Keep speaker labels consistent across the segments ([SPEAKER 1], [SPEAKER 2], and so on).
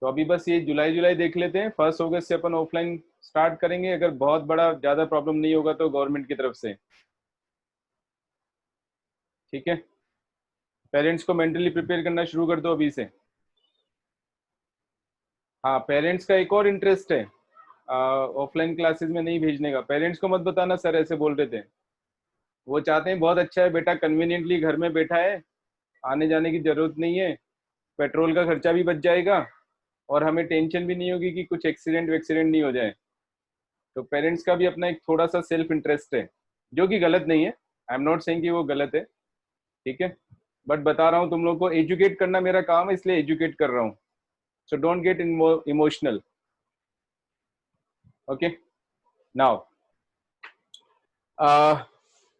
[SPEAKER 1] तो अभी बस ये जुलाई जुलाई देख लेते हैं, 1 अगस्त से अपन ऑफलाइन स्टार्ट करेंगे, अगर बहुत बड़ा ज्यादा प्रॉब्लम नहीं होगा तो गवर्नमेंट की तरफ से। ठीक है, पेरेंट्स को मेंटली प्रिपेयर करना शुरू कर दो अभी से। हाँ, पेरेंट्स का एक और इंटरेस्ट है ऑफलाइन क्लासेस में नहीं भेजने का। पेरेंट्स को मत बताना सर ऐसे बोल रहे थे, वो चाहते हैं बहुत अच्छा है बेटा कन्वीनियंटली घर में बैठा है, आने जाने की जरूरत नहीं है, पेट्रोल का खर्चा भी बच जाएगा और हमें टेंशन भी नहीं होगी कि कुछ एक्सीडेंट वैक्सीडेंट नहीं हो जाए। तो पेरेंट्स का भी अपना एक थोड़ा सा सेल्फ इंटरेस्ट है, जो कि गलत नहीं है। आई एम नॉट सेइंग कि वो गलत है, ठीक है, बट बता रहा हूँ तुम लोग को एजुकेट करना मेरा काम है, इसलिए एजुकेट कर रहा हूँ। So don't get emotional. Okay, now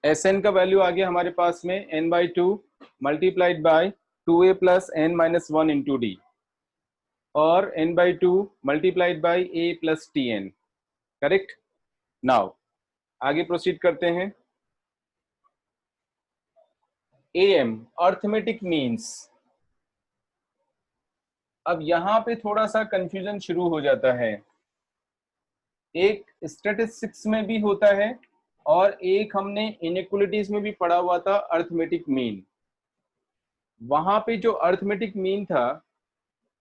[SPEAKER 1] S N का वैल्यू आ गया हमारे पास में n/2 multiplied by 2a plus n minus 1 into D, और n/2 multiplied by a plus T N. Correct. Now आगे प्रोसीड करते हैं। am arithmetic means. अब यहां पे थोड़ा सा कंफ्यूजन शुरू हो जाता है। एक स्टैटिस्टिक्स में भी होता है और एक हमने इनइक्वालिटीज में भी पढ़ा हुआ था अर्थमेटिक मीन। वहां पे जो अर्थमेटिक मीन था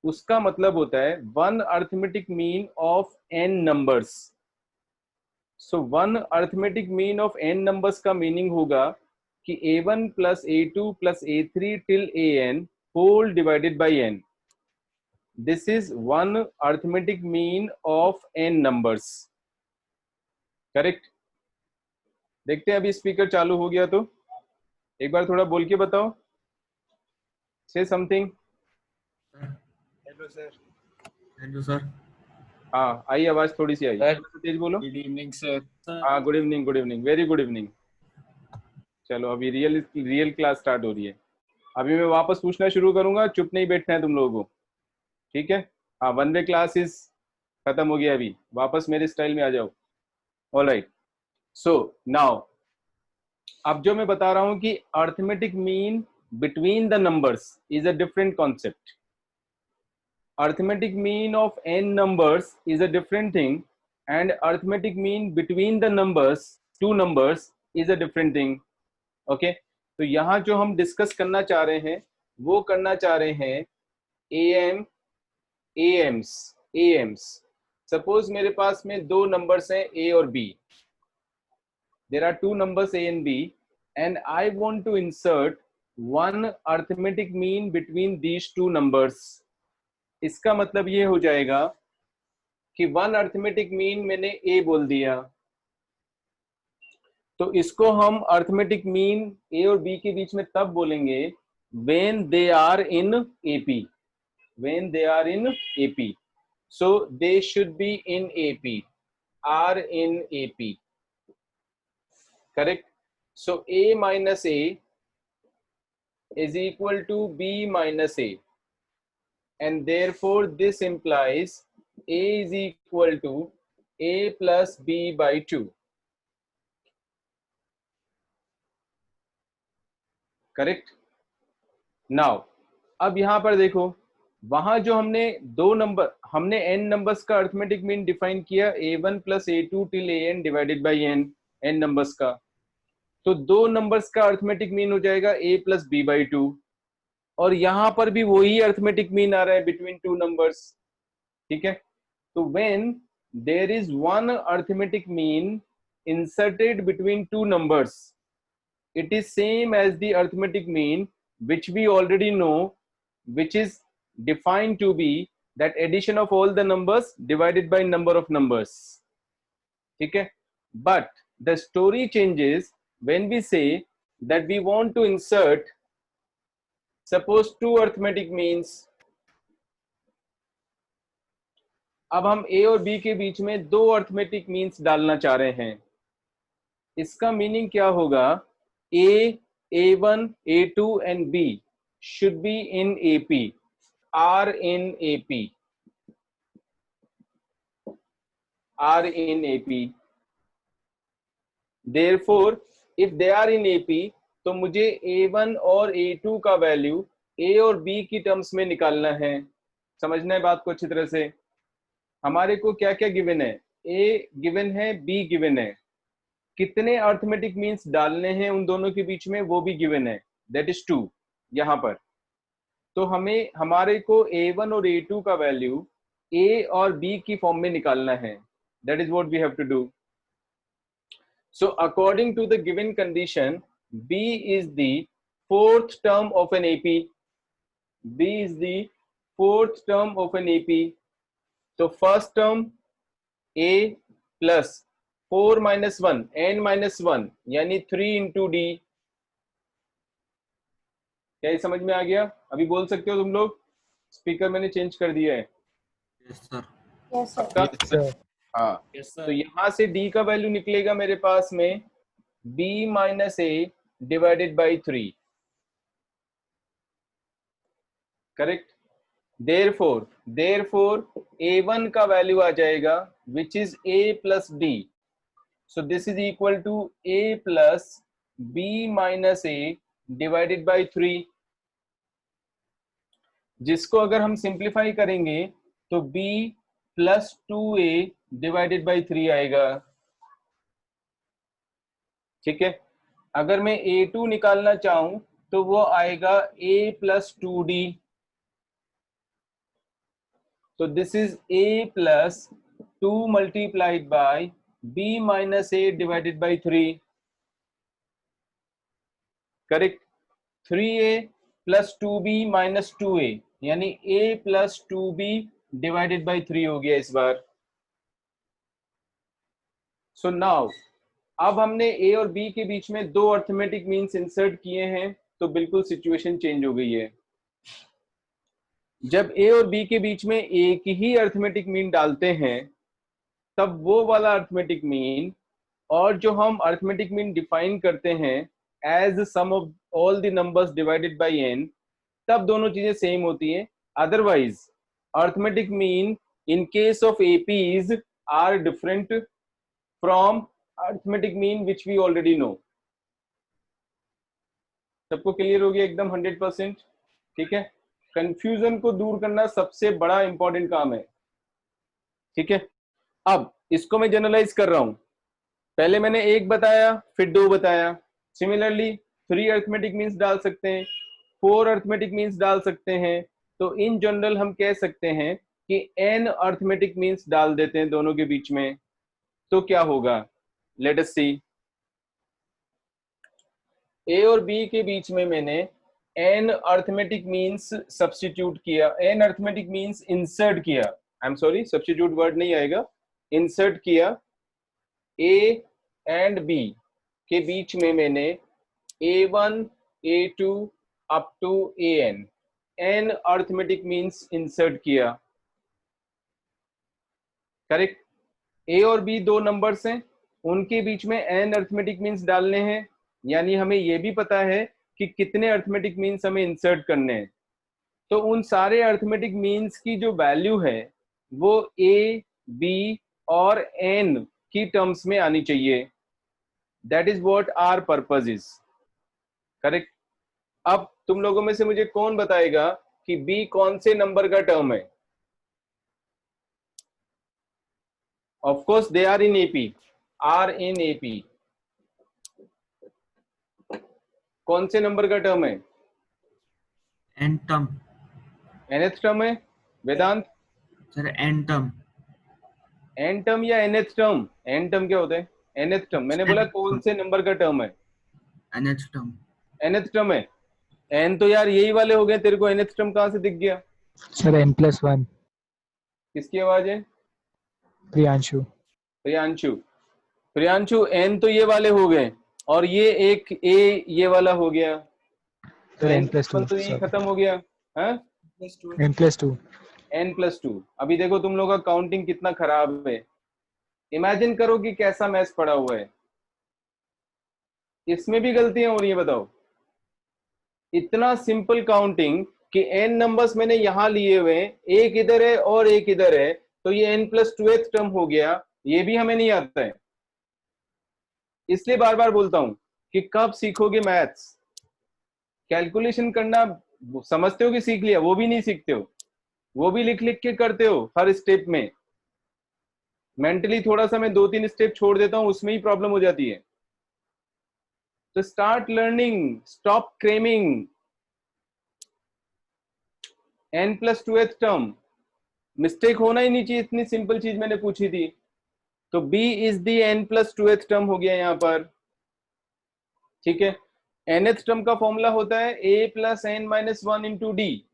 [SPEAKER 1] उसका मतलब होता है one arithmetic mean of n numbers. So one arithmetic mean of n numbers का मीनिंग होगा कि a1 plus a2 plus a3 till an whole divided by n। This is one arithmetic mean of n numbers. Correct. देखते हैं अभी speaker चालू हो गया तो एक बार थोड़ा बोल के बताओ, से something.
[SPEAKER 2] Hello sir. Hello sir.
[SPEAKER 1] हाँ आई आवाज, थोड़ी सी आई,
[SPEAKER 2] सर
[SPEAKER 1] थोड़ा सा तेज बोलो।
[SPEAKER 2] Good evening sir.
[SPEAKER 1] हाँ good evening, good evening, very good evening. चलो अभी रियल रियल क्लास स्टार्ट हो रही है। अभी मैं वापस पूछना शुरू करूंगा, चुप नहीं बैठना है तुम लोगों को, ठीक है। हाँ, वन वे क्लासेस खत्म हो गया, अभी वापस मेरे स्टाइल में आ जाओ। ऑल राइट, सो नाउ अब जो मैं बता रहा हूं कि arithmetic mean between the numbers is a different concept. arithmetic mean of n numbers is a different thing, and arithmetic mean between the numbers, two numbers, is a different thing. Okay, तो यहाँ जो हम discuss करना चाह रहे हैं वो करना चाह रहे हैं am ams ams। सपोज मेरे पास में दो नंबर्स हैं a और b। there are two numbers a and b and I want to insert one arithmetic mean between these two numbers। इसका मतलब ये हो जाएगा कि वन अर्थमेटिक मीन मैंने ए बोल दिया, तो इसको हम अर्थमेटिक मीन ए और बी के बीच में तब बोलेंगे when they are in AP. When they are in AP, so they should be in AP, are in AP. Correct. So A minus A is equal to B minus A, and therefore this implies a is equal to a plus b by 2। Correct. Now अब यहां पर देखो, वहां जो हमने दो number, हमने n numbers का अर्थमेटिक मीन डिफाइन किया a1 plus a2 till an divided by n numbers का। तो दो नंबर्स का अर्थमेटिक मीन हो जाएगा a प्लस b बाई 2, और यहां पर भी वही अर्थमेटिक मीन आ रहा है बिटवीन टू नंबर्स। ठीक है, तो when there is one arithmetic mean inserted between two numbers, it is same as the arithmetic mean which we already know, which is defined to be that addition of all the numbers divided by number of numbers। ठीक है, but the story changes when we say that we want to insert suppose two arithmetic means। अब हम a और b के बीच में दो arithmetic means डालना चाह रहे हैं। इसका मीनिंग क्या होगा, a, a1, a2 and b should be in ap, are in ap, are in ap। therefore if they are in ap, तो मुझे a1 और a2 का वैल्यू a और b की टर्म्स में निकालना है। समझना है बात को अच्छी तरह से। हमारे को क्या क्या गिवन है, ए गिवन है, बी गिवन है, कितने अर्थमेटिक मीन्स डालने हैं उन दोनों के बीच में वो भी गिवन है, दैट इज 2 यहाँ पर। तो हमें हमारे को A1 और A2 का वैल्यू A और B की फॉर्म में निकालना है, that is what we have to do. So according to the given condition, B is the fourth term of an AP. B is the fourth term of an AP. So first term A plus 4 minus 1 n minus 1 यानी 3 into D। क्या ये समझ में आ गया? अभी बोल सकते हो तुम लोग। स्पीकर मैंने चेंज कर दिया है।
[SPEAKER 2] Yes sir.
[SPEAKER 1] Yes, sir. हाँ, तो यहाँ से D का वैल्यू निकलेगा मेरे पास में B minus A divided by 3, correct. therefore A1 का वैल्यू आ जाएगा which is A plus D। So this is equal to A plus B minus A divided by 3, जिसको अगर हम सिंप्लीफाई करेंगे तो B plus 2A divided by 3 आएगा। ठीक है, अगर मैं A2 निकालना चाहूं तो वो आएगा A plus 2D। So this is A plus 2 multiplied by B minus A divided by 3. Correct? 3A plus 2B minus 2A यानी A plus 2B divided by 3 हो गया इस बार। So now अब हमने A और B के बीच में दो अर्थमेटिक मीन्स इंसर्ट किए हैं तो बिल्कुल सिचुएशन चेंज हो गई है। जब A और B के बीच में एक ही अर्थमेटिक मीन डालते हैं तब वो वाला अर्थमेटिक मीन और जो हम अर्थमेटिक मीन डिफाइन करते हैं as sum of all the numbers divided by n, तब दोनों चीजें सेम होती हैं। Otherwise arithmetic mean in case of APs are different from arithmetic mean which we already know. सबको क्लियर हो गया एकदम 100%? ठीक है, कंफ्यूजन को दूर करना सबसे बड़ा इंपॉर्टेंट काम है। ठीक है, अब इसको मैं जनरलाइज कर रहा हूं। पहले मैंने एक बताया, फिर दो बताया। सिमिलरली 3 अर्थमेटिक मीन्स डाल सकते हैं, 4 अर्थमेटिक मीन्स डाल सकते हैं। तो इन जनरल हम कह सकते हैं कि n अर्थमेटिक मीन्स डाल देते हैं दोनों के बीच में, तो क्या होगा? Let us see. A और B के बीच में मैंने n अर्थमेटिक मीन्स सब्स्टिट्यूट किया, n अर्थमेटिक मीन्स इंसर्ट किया। I am sorry, substitute word नहीं आएगा, इंसर्ट किया। A एंड B के बीच में मैंने A1 A2 up to AN n arithmetic means insert किया। करेक्ट? A और B दो नंबर्स हैं, उनके बीच में n अर्थमेटिक मीन्स डालने हैं, यानी हमें यह भी पता है कि कितने अर्थमेटिक मीन्स हमें इंसर्ट करने हैं। तो उन सारे अर्थमेटिक मीन्स की जो वैल्यू है वो A, B और n की टर्म्स में आनी चाहिए। That is what our purpose is. Correct? अब तुम लोगों में से मुझे कौन बताएगा कि B कौन से नंबर का टर्म है? Of course they are in AP, are in AP। कौन से नंबर का टर्म है?
[SPEAKER 2] एन टर्म
[SPEAKER 1] nth टर्म है Vedant?
[SPEAKER 2] Sir, N term.
[SPEAKER 1] n term या nth टर्म? n टर्म क्या होता है? nth term. मैंने बोला कौन से नंबर का टर्म है?
[SPEAKER 2] nth term.
[SPEAKER 1] nth टर्म है। n तो यार यही वाले हो गए, तेरे को nth टर्म कहां से दिख गया?
[SPEAKER 3] Sir n+1।
[SPEAKER 1] किसकी आवाज है?
[SPEAKER 3] प्रियांशु।
[SPEAKER 1] प्रियांशु। प्रियांशु n तो ये वाले हो गए और ये एक a ये वाला हो गया, तो n+1 तो ये खत्म हो गया। हाँ,
[SPEAKER 3] n+2।
[SPEAKER 1] n+2। अभी देखो तुम लोग का काउंटिंग कितना खराब है। इमेजिन करो कि कैसा मैथ्स पड़ा हुआ है, इसमें भी गलतियां हो रही है। बताओ, इतना सिंपल काउंटिंग कि n नंबर्स मैंने यहां लिए हुए, एक इधर है और एक इधर है, तो ये n+2th टर्म हो गया। ये भी हमें नहीं आता है, इसलिए बार बार बोलता हूं कि कब सीखोगे मैथ्स? कैलकुलेशन करना समझते हो कि सीख लिया? वो भी नहीं सीखते हो। वो भी लिख लिख के करते हो हर स्टेप में। मेंटली थोड़ा सा मैं 2-3 स्टेप छोड़ देता हूं, उसमें ही प्रॉब्लम हो जाती है। तो start learning, stop cramming. n+2th term, mistake होना ही नहीं चाहिए, इतनी सिंपल चीज मैंने पूछी थी। तो b is the n+2th term हो गया यहाँ पर, ठीक है। nth टर्म का फॉर्मूला होता है a + n-1 इंटू डी।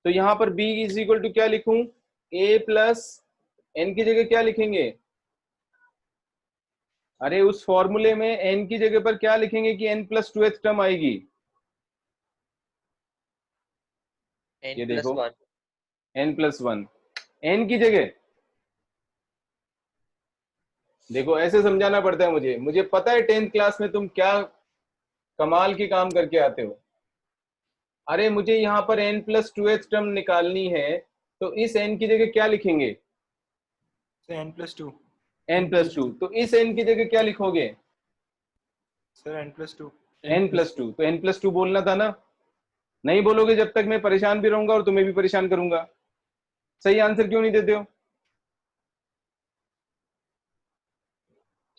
[SPEAKER 1] तो यहाँ पर b इज इक्वल टू क्या लिखूं, a + n की जगह क्या लिखेंगे, अरे उस फॉर्मूले में n की जगह पर क्या लिखेंगे कि n+2th टर्म आएगी, ये देखो n+1, n की जगह देखो ऐसे समझाना पड़ता है मुझे, मुझे पता है 10th क्लास में तुम क्या कमाल के काम करके आते हो। अरे मुझे यहाँ पर n+2th टर्म निकालनी है, तो इस n की जगह क्या लिखेंगे,
[SPEAKER 3] n+2
[SPEAKER 1] n+2। तो इस n की जगह क्या लिखोगे,
[SPEAKER 3] सर n+2
[SPEAKER 1] n+2। तो n+2 बोलना था ना, नहीं बोलोगे जब तक मैं परेशान भी रहूंगा और तुम्हें भी परेशान करूंगा। सही आंसर क्यों नहीं देते हो,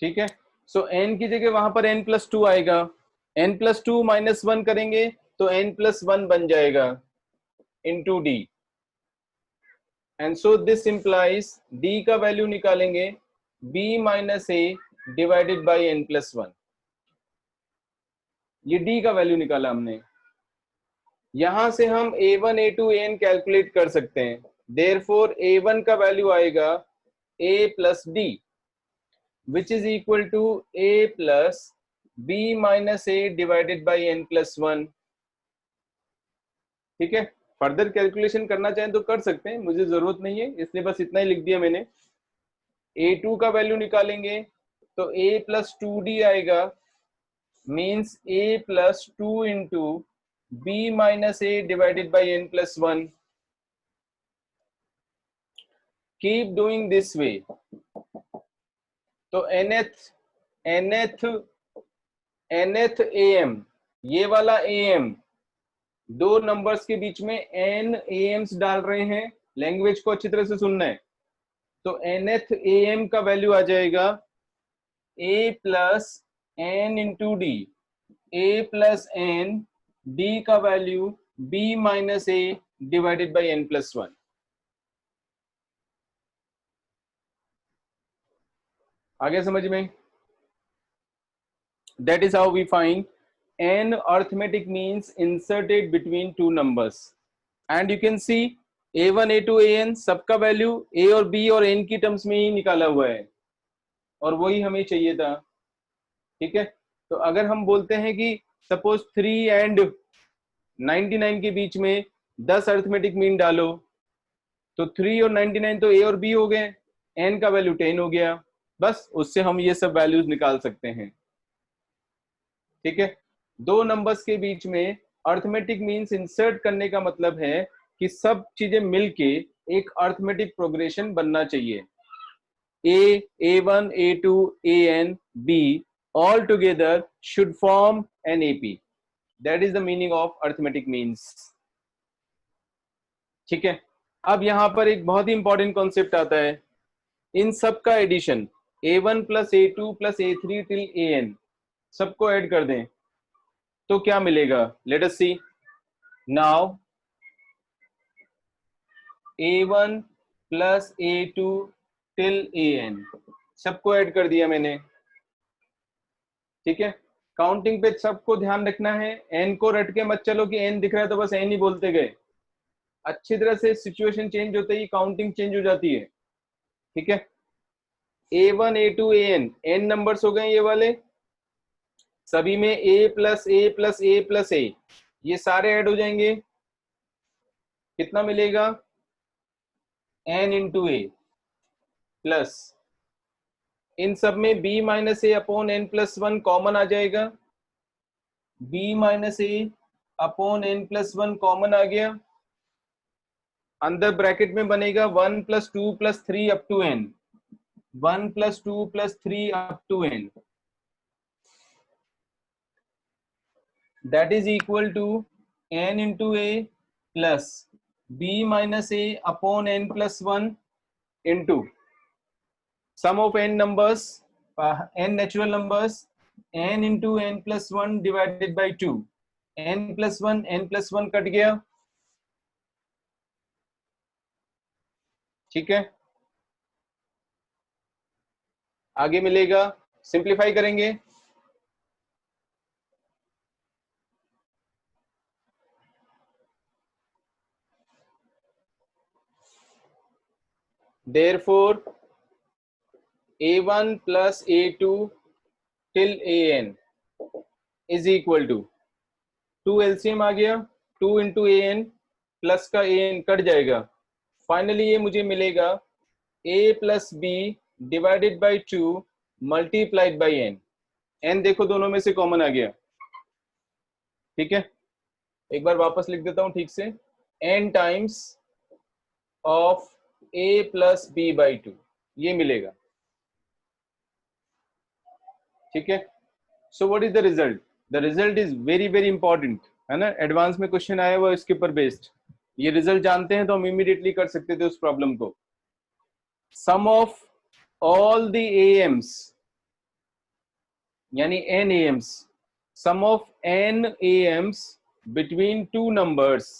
[SPEAKER 1] ठीक है। सो n की जगह वहां पर n+2 आएगा, n+2 -1 करेंगे तो n+1 बन जाएगा into d. And so this implies d का वैल्यू निकालेंगे b - a divided by n+1। ये d का वैल्यू निकाला हमने। यहां से हम a1 a2 an कैलकुलेट कर सकते हैं। देयरफॉर a1 का वैल्यू आएगा a + d which is equal to a plus b minus a divided by n+1, ठीक है। फर्दर कैलकुलेशन करना चाहें तो कर सकते हैं, मुझे जरूरत नहीं है, इसलिए बस इतना ही लिख दिया मैंने। a2 का वैल्यू निकालेंगे तो a + 2d आएगा, means a + 2 into b minus a divided by n+1। Keep doing this वे। तो nth am, ये वाला am, दो नंबर्स के बीच में n am's डाल रहे हैं, लैंग्वेज को अच्छी तरह से सुनना है। तो nth am का वैल्यू आ जाएगा a + n into D, a + n, d का value b - a divided by n+1। आगे समझ में? That is how we find n arithmetic means inserted between two numbers. And you can see a1 a2 an सबका value a और b और n की terms में ही निकाला हुआ है, और वही हमें चाहिए था, ठीक है। तो अगर हम बोलते हैं कि सपोज 3 एंड 99 के बीच में 10 अर्थमेटिक मीन डालो, तो 3 और 99 तो a और b हो गए, n का वैल्यू 10 हो गया, बस उससे हम ये सब वैल्यूज निकाल सकते हैं, ठीक है। दो नंबर्स के बीच में अर्थमेटिक मीन्स इंसर्ट करने का मतलब है कि सब चीजें मिलके एक अर्थमेटिक प्रोग्रेशन बनना चाहिए। a, a1, a2, an, b all together should form an ap. That is the meaning of arithmetic means, ठीक है। अब यहां पर एक बहुत ही इंपॉर्टेंट कॉन्सेप्ट आता है, इन सब का addition a1 + a2 + a3 till an सबको ऐड कर दें तो क्या मिलेगा, let us see. Now a1 + a2 till an सबको ऐड कर दिया मैंने, ठीक है। काउंटिंग पे सबको ध्यान रखना है, n को रट के मत चलो कि n दिख रहा है तो बस n ही बोलते गए। अच्छी तरह से सिचुएशन चेंज होते ही काउंटिंग चेंज हो जाती है, ठीक है। a1 a2 an n numbers हो गए ये वाले, सभी में a + a + a + a ये सारे ऐड हो जाएंगे, कितना मिलेगा, n × a प्लस इन सब में b - a upon n+1 common आ जाएगा, b - a upon n+1 common आ गया, अंदर ब्रैकेट में बनेगा 1 + 2 + 3 up to n, 1 + 2 + 3 up to n, that is equal to n × a plus b minus a upon n plus 1 into sum of n numbers, n natural numbers, n into n plus 1 divided by 2. n plus 1 cut गया, ठीक है। आगे मिलेगा, simplify करेंगे, therefore a1 plus a2 till an is equal to 2 LCM आ गया, 2 into an plus का an cut जाएगा, finally ये मुझे मिलेगा a plus b divided by 2 multiplied by n। n देखो दोनों में से कॉमन आ गया, ठीक है। एक बार वापस लिख देता हूं ठीक से, n times of a plus b by 2 ये मिलेगा, ठीक है। So what is the result? The result is very very important, है ना। एडवांस में क्वेश्चन आया हुआ इसके ऊपर बेस्ड, ये रिजल्ट जानते हैं तो हम इमीडिएटली कर सकते थे उस प्रॉब्लम को। Sum of all the AMs यानी n AMs, sum of n AMs between two numbers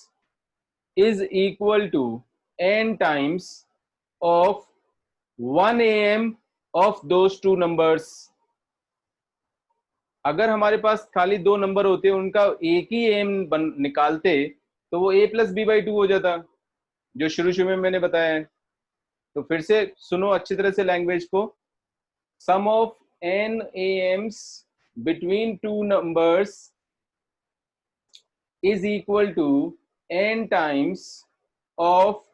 [SPEAKER 1] is equal to n times of 1 am of those two numbers. अगर हमारे पास खाली दो नंबर होते, उनका एक ही एम निकालते तो वो a प्लस बी बाई 2 हो जाता, जो शुरू में मैंने बताया है। तो फिर से सुनो अच्छी तरह से लैंग्वेज को, sum of n AMs between two numbers is equal to n times of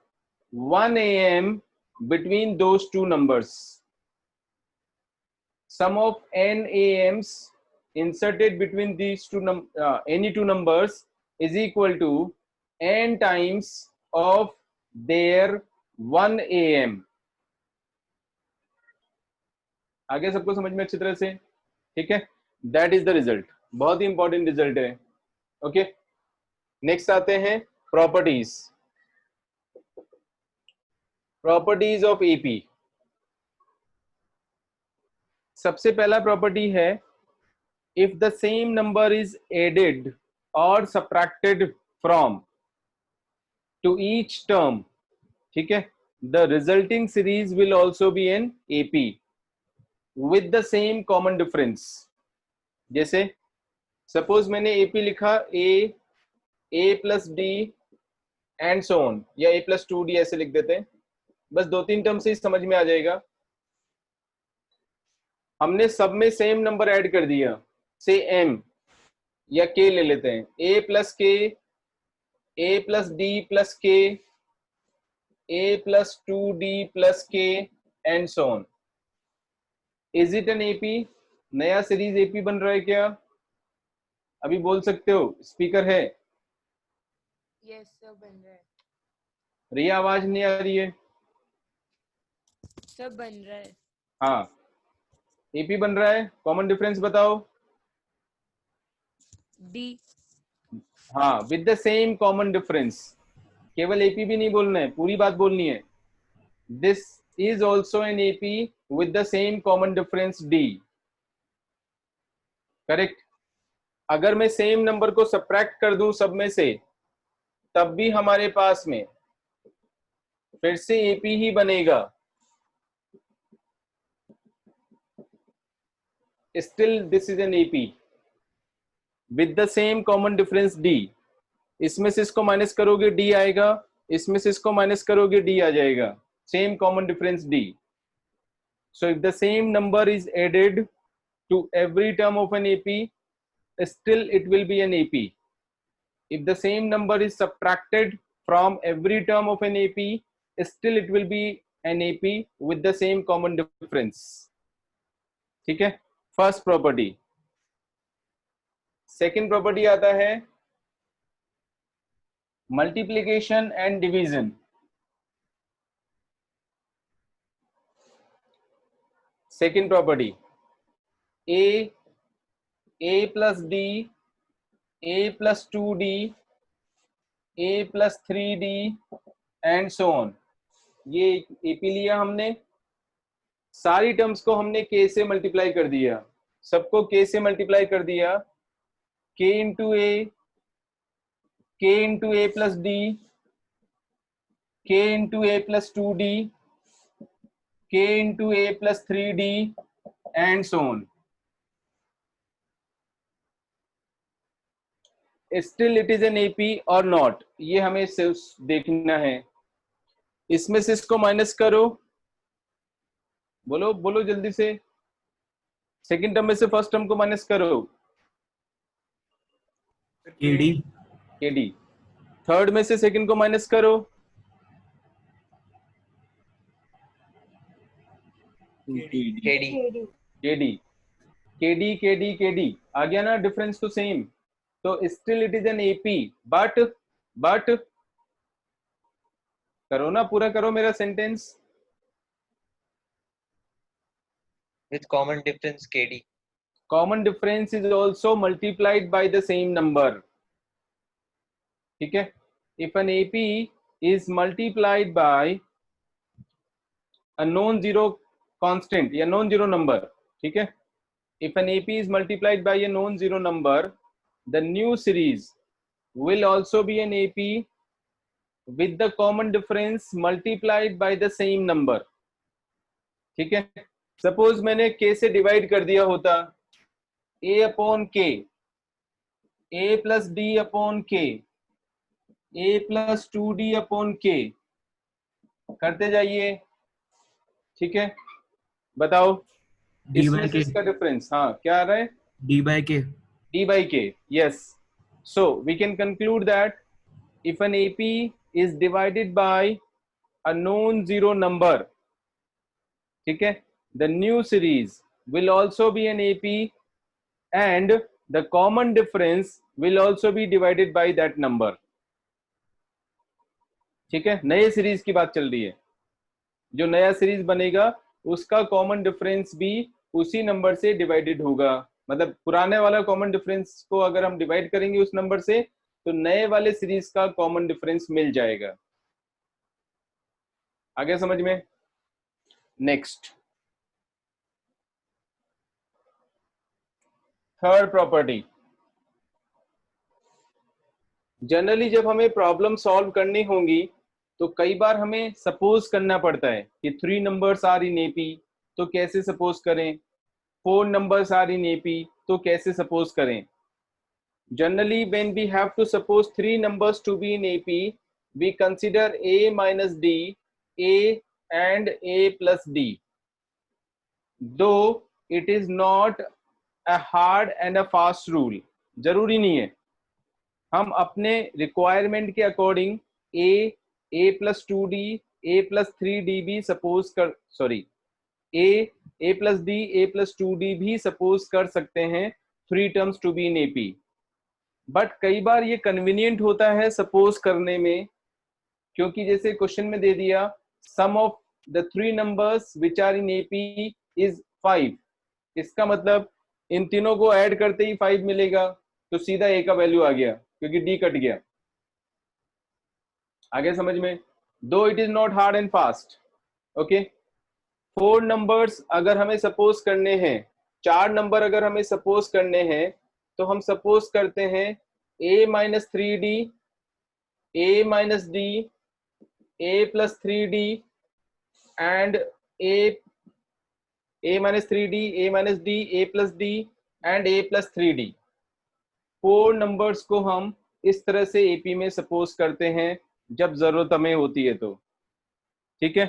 [SPEAKER 1] 1 am between those two numbers. Sum of n AMs inserted between these any two numbers is equal to n times of their 1 AM। आगे सबको समझ में अच्छी तरह से, ठीक है। That is the result, बहुत ही इंपॉर्टेंट रिजल्ट है। ओके, नेक्स्ट आते हैं प्रॉपर्टीज। Properties of AP. सबसे पहला प्रॉपर्टी है, if the same number is added or subtracted from to each term, ठीक है, the resulting series will also be an AP with the same common difference। जैसे suppose मैंने AP लिखा a plus d and so on, या a plus 2d ऐसे लिख देते हैं, बस 2-3 टर्म से ही समझ में आ जाएगा। हमने सब में सेम नंबर ऐड कर दिया, से m या k ले लेते हैं, a plus k, a plus d plus k, a plus 2d plus k and so on. Is it an AP? नया सीरीज AP बन रहा है क्या? अभी बोल सकते हो, स्पीकर है।
[SPEAKER 4] यस सर, बन रहा है।
[SPEAKER 1] रिया आवाज नहीं आ रही है।
[SPEAKER 4] सब बन रहा है।
[SPEAKER 1] हाँ, AP बन रहा है। कॉमन डिफरेंस बताओ।
[SPEAKER 4] D।
[SPEAKER 1] हाँ, with the same common difference. केवल AP भी नहीं बोलना है, पूरी बात बोलनी है। This is also an AP with the same common difference D। Correct. अगर मैं सेम नंबर को सब्ट्रैक्ट कर दूं सब में से, तब भी हमारे पास में फिर से AP ही बनेगा। Still this is an AP with the same common difference D। इसमें से इसको माइनस करोगे D आएगा, इसमें से इसको माइनस करोगे D आ जाएगा, same common difference D। So if the same number is added to every term of an AP, still it will be an AP. If the same number is subtracted from every term of an AP, still it will be an AP with the same common difference। ठीक है, first property. Second property आता है multiplication and division. Second property, a plus d, a plus 2d A plus 3d and so on. ये AP लिया हमने, सारी terms को हमने के से मल्टीप्लाई कर दिया, सबको के से मल्टीप्लाई कर दिया, के इंटू ए प्लस डी, के इंटू ए प्लस 2d, के into A plus 3d and so on. Still it is an AP और नॉट, ये हमें सिर्फ देखना है। इसमें से इसको माइनस करो, बोलो बोलो जल्दी से। सेकंड टर्म में से फर्स्ट टर्म को माइनस करो,
[SPEAKER 2] केडी
[SPEAKER 1] केडी। थर्ड में से सेकंड को माइनस करो,
[SPEAKER 3] KD
[SPEAKER 1] KD KD KD KD. आ गया ना डिफरेंस तो सेम। तो still it is an AP but करो ना, पूरा करो मेरा sentence.
[SPEAKER 5] with common difference KD.
[SPEAKER 1] Common difference is also multiplied by the same number. ठीक है, if an AP is multiplied by a non-zero constant या non-zero number, ठीक है, if an AP is multiplied by a non-zero number, the new series will also be an AP with the common difference multiplied by the same number. ठीक है, suppose मैंने k से divide कर दिया होता a upon k, a plus D upon k, a plus 2d upon k, करते जाइए। ठीक है, बताओ इसमें से इसका डिफरेंस, हाँ क्या आ रहा है,
[SPEAKER 2] d by k.
[SPEAKER 1] d by k. Yes, so we can conclude that if an AP is divided by a non-zero number, ठीक है, the new series will also be an AP and the common difference will also be divided by that number. ठीक है, नए series की बात चल रही है, जो नया सीरीज बनेगा उसका कॉमन डिफरेंस भी उसी नंबर से डिवाइडेड होगा। मतलब पुराने वाला कॉमन डिफरेंस को अगर हम डिवाइड करेंगे उस नंबर से, तो नए वाले सीरीज का कॉमन डिफरेंस मिल जाएगा। आगे समझ में। Next, third property. जनरली जब हमें प्रॉब्लम सॉल्व करनी होंगी तो कई बार हमें सपोज करना पड़ता है कि 3 नंबर्स आर इन एपी, तो कैसे सपोज करें, 4 नंबर्स आर इन एपी, तो कैसे सपोज करें। Generally when we have to suppose 3 numbers to be in AP, we consider a minus d, a and a plus d, though it is not a hard and a fast rule. जरूरी नहीं है, हम अपने requirement के according a plus 2d, a plus 3d भी suppose कर, sorry a plus d, a plus 2d भी suppose कर सकते हैं 3 terms to be in AP. But कई बार ये कन्वीनियंट होता है सपोज करने में, क्योंकि जैसे क्वेश्चन में दे दिया sum of the 3 numbers which are in AP is 5, इसका मतलब इन तीनों को ऐड करते ही 5 मिलेगा, तो सीधा a का वैल्यू आ गया क्योंकि d कट गया। आगे समझ में। दो it is not hard and fast. Okay, 4 numbers अगर हमें सपोज करने हैं, 4 नंबर अगर हमें सपोज करने हैं, तो हम सपोज करते हैं a minus 3d, a minus d, a plus 3d and a minus 3d, a minus d, a plus d and a plus 3d। 4 numbers को हम इस तरह से एपी में सपोज करते हैं जब जरूरत हमें होती है तो। ठीक है,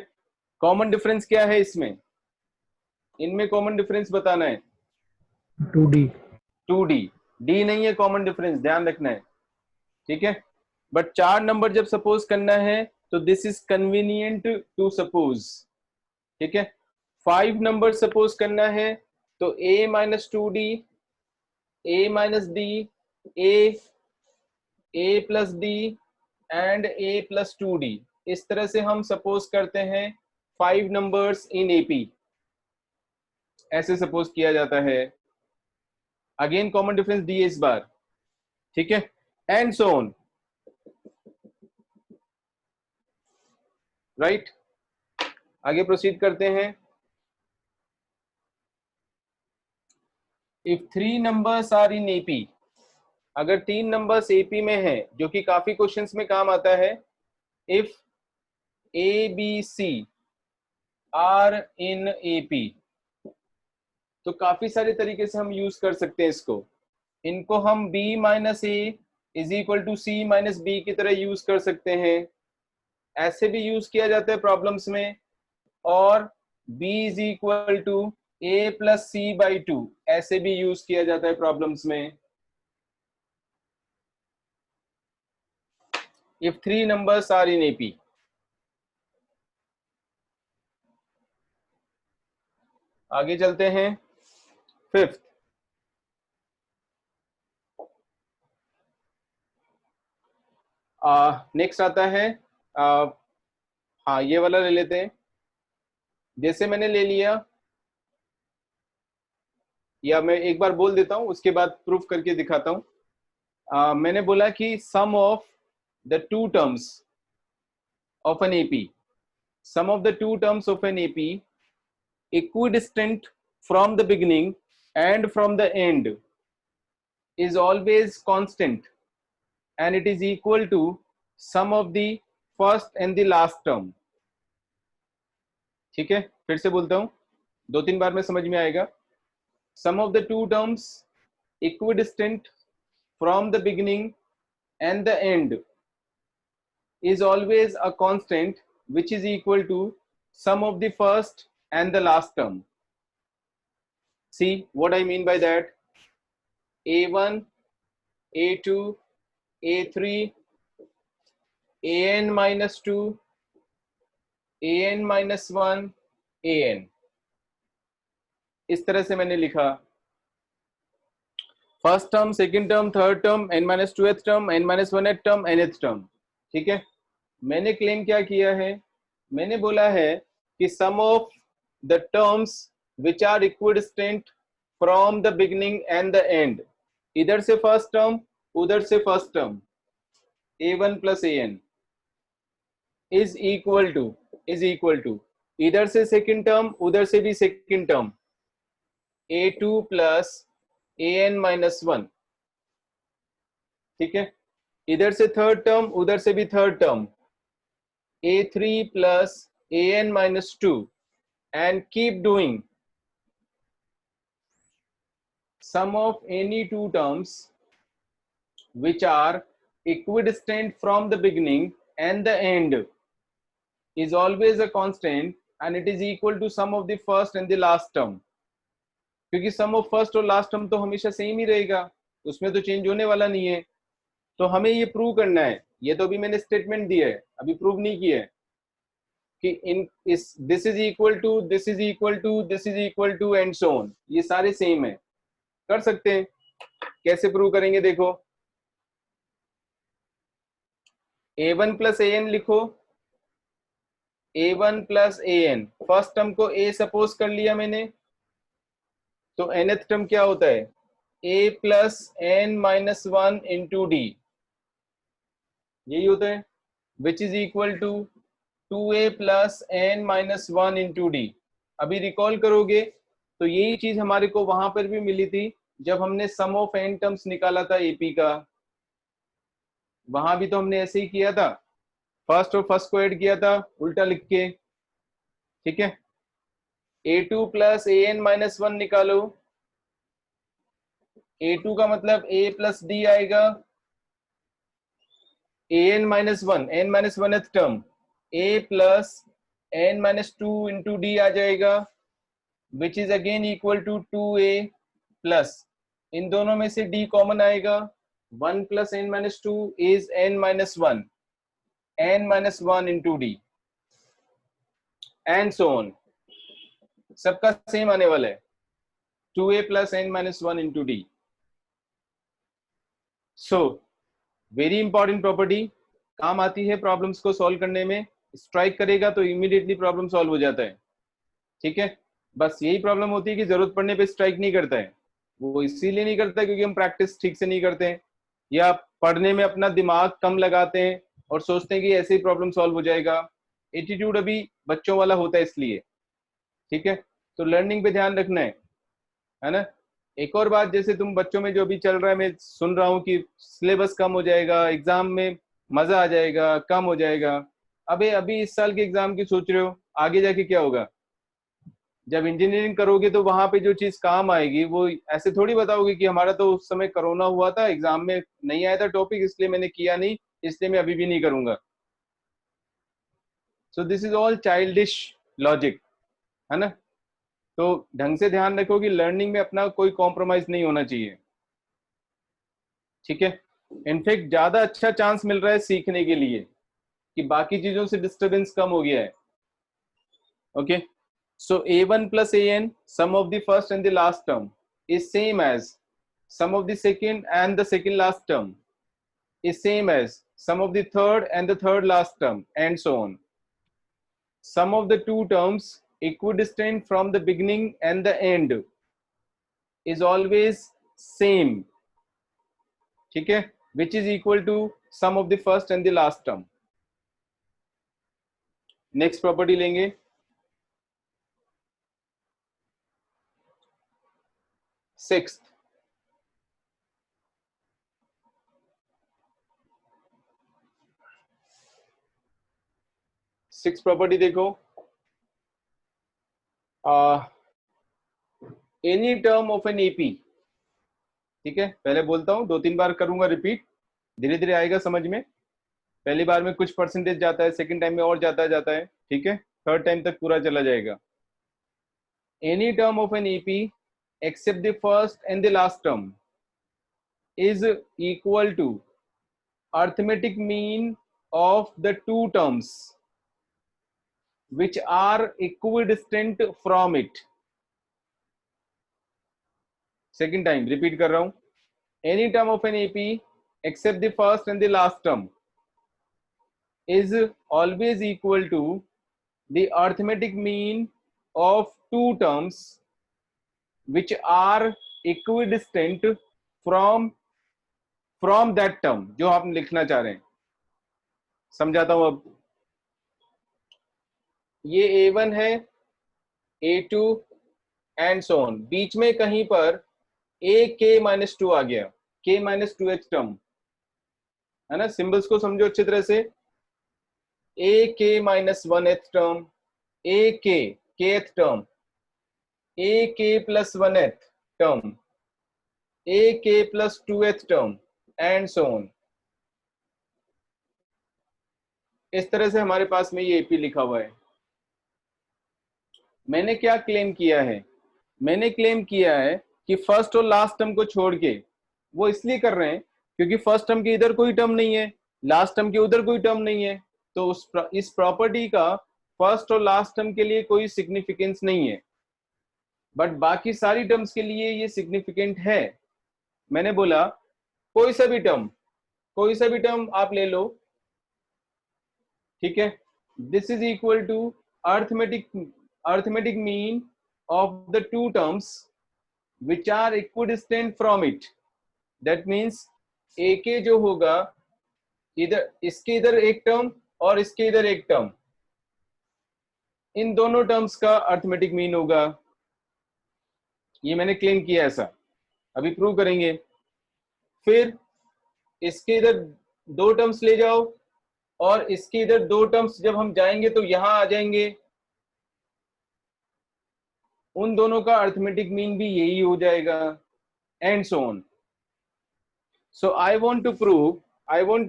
[SPEAKER 1] कॉमन डिफरेंस क्या है इसमें, इनमें कॉमन डिफरेंस बताना है। 2d d नहीं है कॉमन डिफरेंस, ध्यान रखना है। ठीक है, बट 4 नंबर जब सपोज करना है तो this is convenient to suppose. ठीक है, 5 नंबर सपोज करना है तो a minus 2d, a minus d, a plus d and a plus 2d, इस तरह से हम सपोज करते हैं 5 नंबर्स इन एपी, ऐसे सपोज किया जाता है। अगेन कॉमन डिफरेंस d है इस बार। ठीक है, एंड सो ऑन। राइट, आगे प्रोसीड करते हैं। If 3 numbers are in AP, अगर 3 नंबर्स एपी में है, जो कि काफी क्वेश्चंस में काम आता है, if A B C are in AP, तो काफी सारे तरीके से हम यूज कर सकते हैं इसको। इनको हम b minus A is equal to C minus B की तरह यूज कर सकते हैं, ऐसे भी यूज किया जाता है प्रॉब्लम्स में, और b is equal to A plus C by 2 ऐसे भी यूज किया जाता है प्रॉब्लम्स में। If 3 numbers are in AP. आगे चलते हैं, फिफ्थ, नेक्स्ट आता है, हाँ ये वाला ले लेते हैं। जैसे मैंने ले लिया, या मैं एक बार बोल देता हूं, उसके बाद प्रूफ करके दिखाता हूं। मैंने बोला कि sum of the two terms of an AP, sum of the two terms of an AP equidistant from the beginning and from the end is always constant and it is equal to sum of the first and the last term। ठीक है, फिर से बोलता हूं, 2-3 बार में समझ में आएगा। sum of the two terms equidistant from the beginning and the end is always a constant which is equal to sum of the first and the last term। See what I mean by that? a1, a2, a3, an minus 2, an minus 1, an, इस तरह से मैंने लिखा। First term, second term, third term, n minus 2th term, n minus 1th term, nth term. ठीक है, मैंने claim क्या किया है? मैंने बोला है कि sum of the terms which are equidistant from the beginning and the end, इधर से फर्स्ट टर्म, उधर से first term, a1 plus an is equal to इधर से सेकेंड टर्म, उधर से भी second term, a2 plus an minus 1। ठीक है, इधर से थर्ड टर्म, उधर से भी third term, a3 plus an minus 2, and keep doing। Sum of any two terms which are equidistant from the beginning and the end is always a constant and it is equal to sum of the first and the last term। क्योंकि sum of first और last term तो हमेशा same ही रहेगा, उसमें तो change होने वाला नहीं है। तो हमें ये प्रूव करना है, ये तो अभी मैंने स्टेटमेंट दिया है, अभी प्रूव नहीं किया है कि इन इस this is equal to, this is equal to, this is equal to and so on, ये सारे सेम है। कर सकते हैं, कैसे प्रूव करेंगे? देखो, a1 प्लस an लिखो, a1 plus an, first term को a सपोज कर लिया मैंने, तो nth टर्म क्या होता है? a plus n minus 1 into d, यही होता है, which is equal to 2a plus n minus 1 into d. अभी रिकॉल करोगे तो यही चीज हमारे को वहां पर भी मिली थी जब हमने सम ऑफ n टर्म्स निकाला था एपी का, वहां भी तो हमने ऐसे ही किया था, फर्स्ट और फर्स्ट को ऐड किया था उल्टा लिख के। ठीक है, a2 प्लस an माइनस 1 निकालो, a2 का मतलब a प्लस डी आएगा, an minus 1, n minus 1th term, a plus n minus 2 into d आ जाएगा, which is again equal to 2a plus, इन दोनों में से d कॉमन आएगा, 1 plus n minus 2 is n minus 1, n minus 1 into d, and so on, सबका same आने वाला है, 2a plus n minus 1 into d. So very important property, काम आती है प्रॉब्लम्स को सॉल्व करने में, स्ट्राइक करेगा तो इमीडिएटली प्रॉब्लम सॉल्व हो जाता है। ठीक है, बस यही प्रॉब्लम होती है कि जरूरत पड़ने पे स्ट्राइक नहीं करता है, वो इसीलिए नहीं करता क्योंकि हम प्रैक्टिस ठीक से नहीं करते हैं, या पढ़ने में अपना दिमाग कम लगाते हैं और सोचते हैं कि ऐसे ही प्रॉब्लम सॉल्व हो जाएगा, एटीट्यूड अभी बच्चों वाला होता है इसलिए, ठीक है। तो लर्निंग पे ध्यान रखना है ना। एक और बात, जैसे तुम बच्चों में जो भी चल रहा है, मैं सुन रहा हूँ कि सिलेबस कम हो जाएगा, एग्जाम में मजा आ जाएगा, कम हो जाएगा। अबे अभी इस साल के एग्जाम की सोच रहे हो, आगे जाके क्या होगा? जब इंजीनियरिंग करोगे तो वहां पे जो चीज काम आएगी वो ऐसे थोड़ी बताओगे कि हमारा तो उस समय कोरोना हुआ था, एग्जाम में नहीं आया था टॉपिक, इसलिए मैंने किया नहीं, इसलिए मैं अभी भी नहीं करूंगा। सो this is all childish logic, है ना। तो ढंग से ध्यान रखो कि लर्निंग में अपना कोई कॉम्प्रोमाइज नहीं होना चाहिए, ठीक है। इनफैक्ट ज्यादा अच्छा चांस मिल रहा है सीखने के लिए कि बाकी चीजों से डिस्टरबेंस कम हो गया है। Okay, so a1 plus an, sum of the first and the last term is same as sum of the second and the second last term is same as sum of the third and the third last term, and so on. Sum of the two terms equidistant from the beginning and the end is always same, ठीक है, which is equal to sum of the first and the last term. Next property लेंगे, sixth, six property देखो, any term of an AP, ठीक है। पहले बोलता हूं, 2-3 बार करूंगा रिपीट, धीरे धीरे आएगा समझ में। पहली बार में कुछ परसेंटेज जाता है, सेकंड टाइम में और जाता है, ठीक है, थर्ड टाइम तक पूरा चला जाएगा। Any term of an AP except the first and the last term is equal to arithmetic mean of the two terms which are equidistant from it. Second time repeat कर रहा हूं, any term of an AP except the first and the last term is always equal to the arithmetic mean of two terms which are equidistant from that term जो आप लिखना चाह रहे हैं। समझाता हूं अब, ये A1 है, A2 एंड सो ऑन, बीच में कहीं पर AK-2 आ गया, K-2h टर्म, है ना। सिंबल्स को समझो अच्छी तरह से, AK-1h term, AK kth term, AK+1h term, AK+2h term, and so on. इस तरह से हमारे पास में ये AP लिखा हुआ है। मैंने क्या क्लेम किया है? मैंने क्लेम किया है कि फर्स्ट और लास्ट टर्म को छोड़ के, वो इसलिए कर रहे हैं क्योंकि फर्स्ट टर्म के इधर कोई टर्म नहीं है, लास्ट टर्म के उधर कोई टर्म नहीं है, तो इस प्रॉपर्टी का फर्स्ट और लास्ट टर्म के लिए कोई सिग्निफिकेंस नहीं है, बट बाकी सारी टर्म्स के लिए ये सिग्निफिकेंट है। मैंने बोला कोई सा भी टर्म आप ले लो, ठीक है, this is equal to arithmetic mean of the two terms which are equidistant from it. That means AK जो होगा, इधर इसके इधर एक टर्म और इसके इधर एक टर्म, इन दोनों टर्म्स का अर्थमेटिक मीन होगा। ये मैंने क्लेम किया ऐसा, अभी प्रूव करेंगे। फिर इसके इधर दो टर्म्स ले जाओ और इसके इधर दो टर्म्स जब हम जाएंगे तो यहां आ जाएंगे, उन दोनों का अर्थमेटिक मीन भी यही हो जाएगा, and so on. So I want to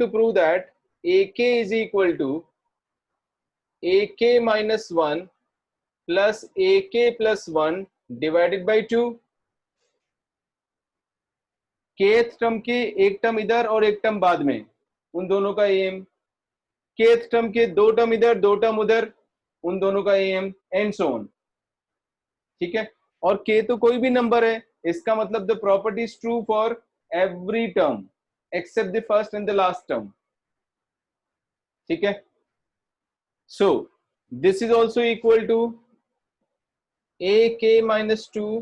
[SPEAKER 1] prove that AK is equal to AK-1 plus AK+1 divided by 2। kth term के एक टर्म इधर और एक टर्म बाद में, उन दोनों का AM, kth टर्म के दो टर्म इधर दो टर्म उधर, उन दोनों का AM, एंड सो ऑन, ठीक है। और k तो कोई भी नंबर है, इसका मतलब the property is true for every term except the first and the last term, ठीक है। So this is also equal to AK-2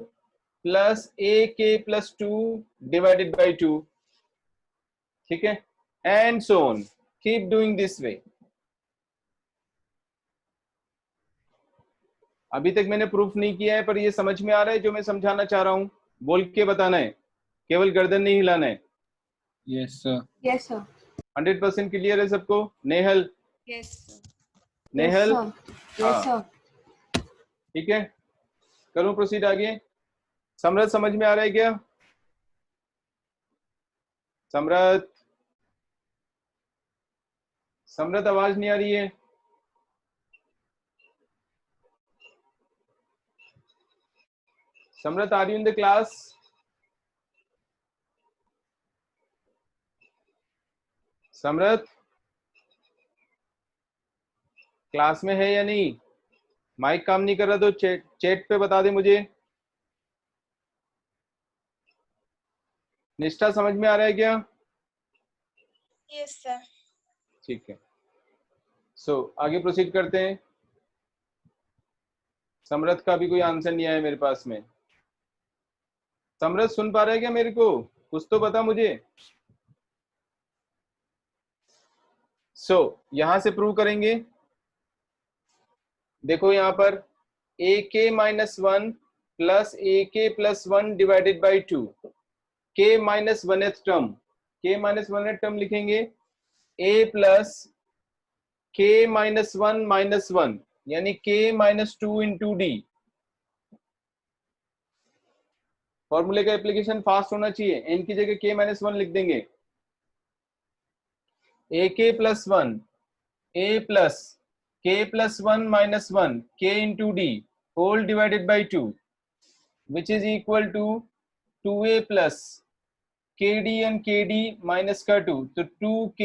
[SPEAKER 1] plus AK+2 divided by 2, ठीक है, and so on, keep doing this way. अभी तक मैंने proof नहीं किया है, पर ये समझ में आ रहा है जो मैं समझाना चाह रहा हूँ? बोल के बताना है, केवल गर्दन नहीं हिलाना है।
[SPEAKER 3] Yes, sir.
[SPEAKER 4] Yes, sir.
[SPEAKER 1] 100% clear है सबको? Nehal,
[SPEAKER 4] Yes, sir.
[SPEAKER 1] Nehal,
[SPEAKER 4] Yes,
[SPEAKER 1] हाँ
[SPEAKER 4] sir.
[SPEAKER 1] ठीक है, करूँ प्रोसीड आगे? समरथ समझ में आ रहा है क्या? समरथ, समरथ आवाज नहीं आ रही है। Samarth, are you in the class? Samarth class में है या नहीं? माइक काम नहीं कर रहा तो चैट पे बता दे मुझे। निष्ठा समझ में आ रहा है क्या?
[SPEAKER 4] Yes, sir.
[SPEAKER 1] ठीक है, सो आगे प्रोसीड करते हैं। समरथ का भी कोई आंसर नहीं आया मेरे पास में। समरथ सुन पा रहा है क्या मेरे को? कुछ तो बता मुझे। यहां से प्रूव करेंगे। देखो यहाँ पर ak-1 plus ak+1 divided by 2, k-1th term, k-1th term लिखेंगे a प्लस k-1 यानी k-2 इंटू डी। फॉर्मूले का एप्लीकेशन फास्ट होना चाहिए, n की जगह k-1 लिख देंगे। ak+1 a plus k+1 k into d whole divided by 2, which is equal to 2a plus kd and kd minus का 2, तो 2k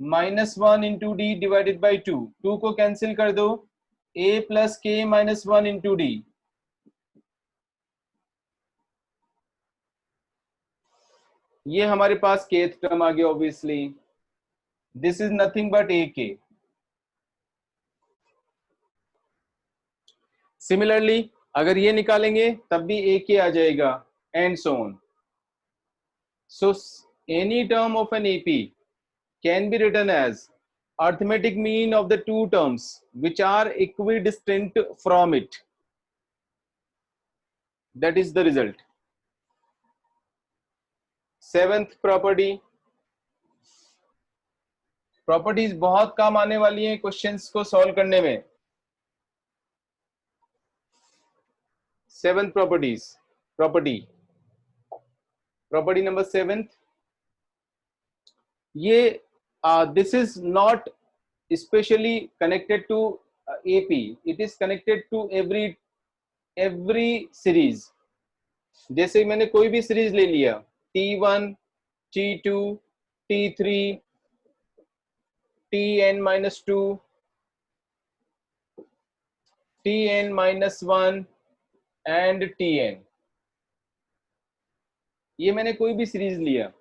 [SPEAKER 1] -1 into d divided by 2, 2 को कैंसिल कर दो, a plus k-1 into d। ये हमारे पास kth term आ गया। Obviously this is nothing but ak। Similarly अगर ये निकालेंगे तब भी ak आ जाएगा, and so on. So any term of an ap can be written as arithmetic mean of the two terms which are equidistant from it. That is the result. Seventh property. Properties बहुत काम आने वाली हैं questions को solve करने में। Seventh property number 7, ये this is not especially connected to AP, it is connected to every series। जैसे मैंने कोई भी सीरीज ले लिया, T1, T2, T3, Tn-2, Tn-1 and Tn, ये मैंने कोई भी सीरीज लिया,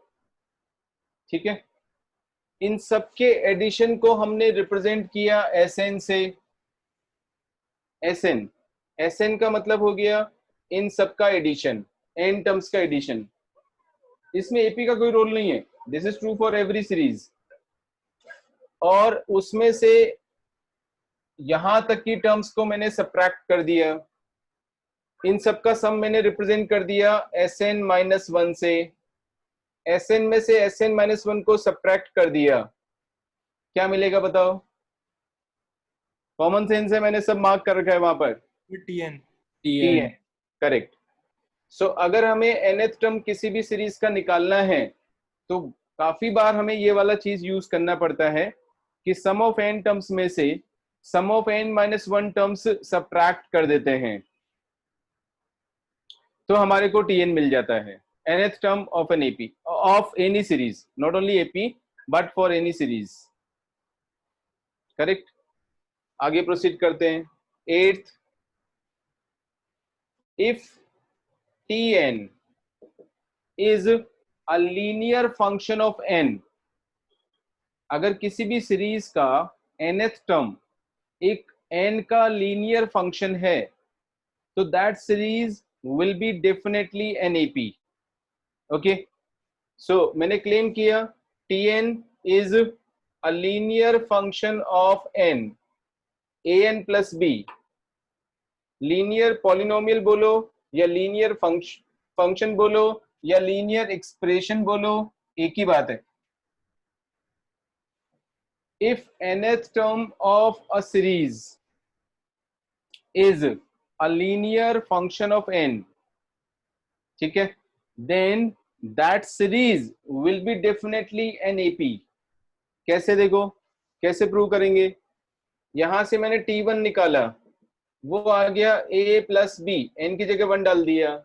[SPEAKER 1] ठीक है। इन सबके एडिशन को हमने रिप्रेजेंट किया Sn से। Sn का मतलब हो गया इन सबका एडिशन, n टर्म्स का एडिशन। इसमें AP का कोई रोल नहीं है, this is true for every series. और उसमें से यहां तक की टर्म्स को मैंने सब्ट्रैक्ट कर दिया, इन सबका सम मैंने रिप्रेजेंट कर दिया Sn-1 से। Sn में से Sn-1 को सब्ट्रैक्ट कर दिया, क्या मिलेगा बताओ? कॉमन सेंस है, मैंने सब मार्क कर रखा है वहां पर।
[SPEAKER 3] Tn.
[SPEAKER 1] Tn, correct. सो अगर हमें nth टर्म किसी भी सीरीज का निकालना है तो काफी बार हमें ये वाला चीज यूज करना पड़ता है कि सम ऑफ n टर्म्स में से सम ऑफ n-1 टर्म्स सब्ट्रैक्ट कर देते हैं, तो हमारे को Tn मिल जाता है, nth term of an AP of any series, not only AP but for any series. Correct, आगे प्रोसीड करते हैं। 8th, इफ Tn is a linear function of n, अगर किसी भी सीरीज का nth टर्म एक n का लीनियर फंक्शन है तो that series will be definitely an AP। Okay, so मैंने क्लेम किया Tn is a linear function of n, an plus b, linear polynomial बोलो या लीनियर फंक्शन बोलो या लीनियर एक्सप्रेशन बोलो, एक ही बात है. If nth term of a series is a linear function of n, ठीक है, then that series will be definitely an AP. कैसे देखो, कैसे प्रूव करेंगे? यहां से मैंने T1 निकाला, वो आ गया a प्लस बी, n की जगह 1 डाल दिया.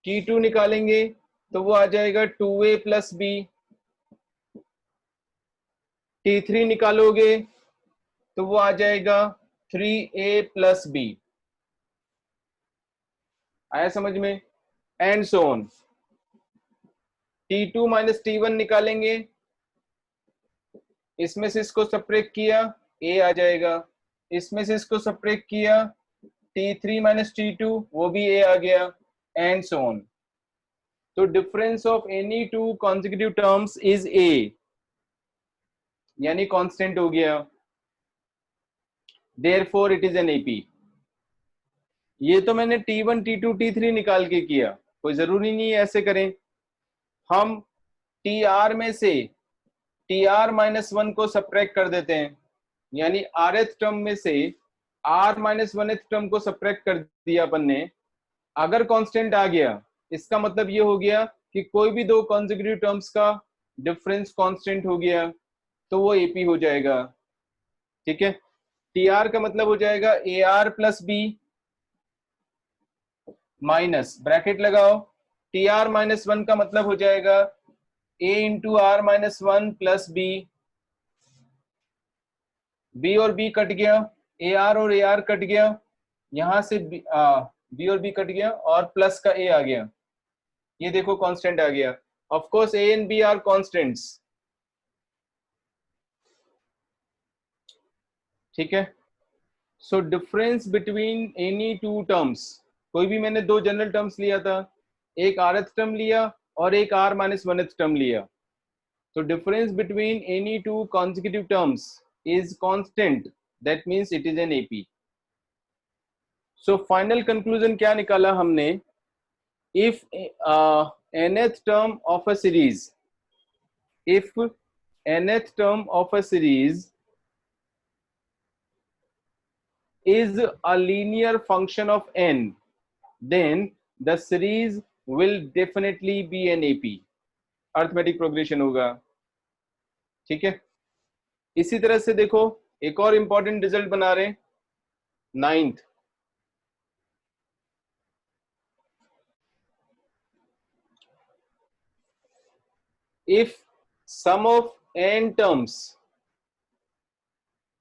[SPEAKER 1] T2 निकालेंगे तो वो आ जाएगा 2a प्लस बी. T3 निकालोगे तो वो आ जाएगा 3a प्लस बी. आया समझ में? And so on. T2 minus T1 निकालेंगे, इसमें से इसको सब्ट्रैक्ट किया, a आ जाएगा. इसमें से इसको सब्ट्रैक्ट किया, T3 माइनस T2, वो भी a आ गया, एंड सो ऑन. तो difference of any two consecutive terms is a, यानी कांस्टेंट हो गया. Therefore it is N AP. ये तो मैंने T1, T2, T3 निकाल के किया, कोई जरूरी नहीं है ऐसे करें. हम TR में से TR माइनस 1 को सब्ट्रैक्ट कर देते हैं, यानी Rth टर्म में से R माइनस 1th टर्म को सब्ट्रैक्ट कर दिया अपन ने. अगर कांस्टेंट आ गया, इसका मतलब ये हो गया कि कोई भी दो कॉन्सेक्यूटिव टर्म्स का डिफरेंस कांस्टेंट हो गया, तो वो AP हो जाएगा. ठीक है, TR का मतलब हो जाएगा AR plus B minus bracket लगाओ, TR माइनस 1 का मतलब हो जाएगा A into R minus 1 plus B. B और B कट गया, AR और AR कट गया, यहां से B और B कट गया और प्लस का A आ गया. ये देखो कांस्टेंट आ गया. Of course A and B are constants. ठीक है, so difference between any two terms, कोई भी मैंने दो जनरल टर्म्स लिया था, एक Rth टर्म लिया और एक R माइनस 1th टर्म लिया. तो difference between any to consecutive terms is constant, that means it is N AP. So final conclusion क्या निकाला हमने? If nth term of a series, if nth term of a series is a linear function of n, then the series will definitely be an AP. Arithmetic progression होगा. ठीक है, इसी तरह से देखो एक और इंपॉर्टेंट रिजल्ट बना रहे हैं, 9th. if sum of n terms,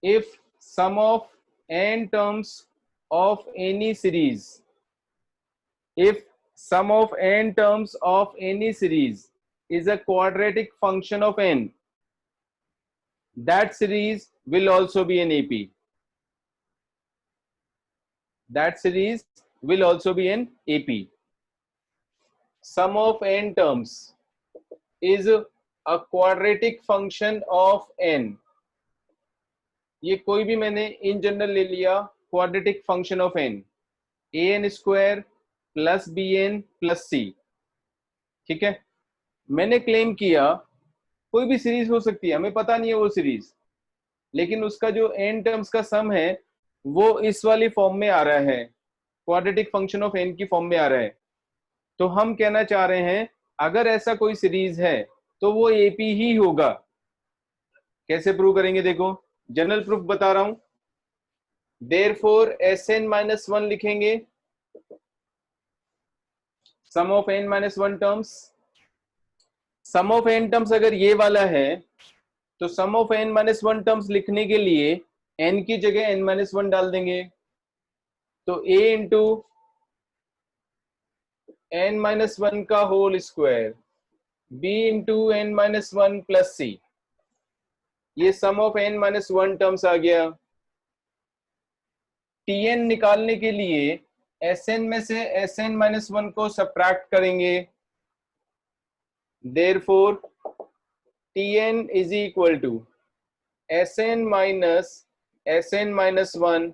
[SPEAKER 1] if sum of n terms of any series, if sum of n terms of any series is a quadratic function of n, that series will also be an AP. That series will also be an AP. Sum of n terms is a quadratic function of n. ये कोई भी मैंने in general ले लिया, quadratic function of n, an square plus bn plus c. ठीक है, मैंने claim किया कोई भी सीरीज हो सकती है, हमें पता नहीं है वो सीरीज, लेकिन उसका जो n टर्म्स का सम है वो इस वाली फॉर्म में आ रहा है, क्वाड्रेटिक फंक्शन ऑफ n की फॉर्म में आ रहा है. तो हम कहना चाह रहे हैं अगर ऐसा कोई सीरीज है तो वो AP ही होगा. कैसे प्रूव करेंगे? देखो जनरल प्रूफ बता रहा हूं. देयरफॉर Sn माइनस 1 लिखेंगे, sum of n minus 1 terms. Sum of n terms अगर ये वाला है तो sum of n minus 1 terms लिखने के लिए n की जगह n माइनस 1 डाल देंगे. तो a इंटू n माइनस 1 का whole square, b into n minus 1 plus c. ये sum of n minus 1 terms आ गया. tn निकालने के लिए Sn में से Sn माइनस 1 को सब्ट्रैक्ट करेंगे. Therefore tn is equal to Sn minus 1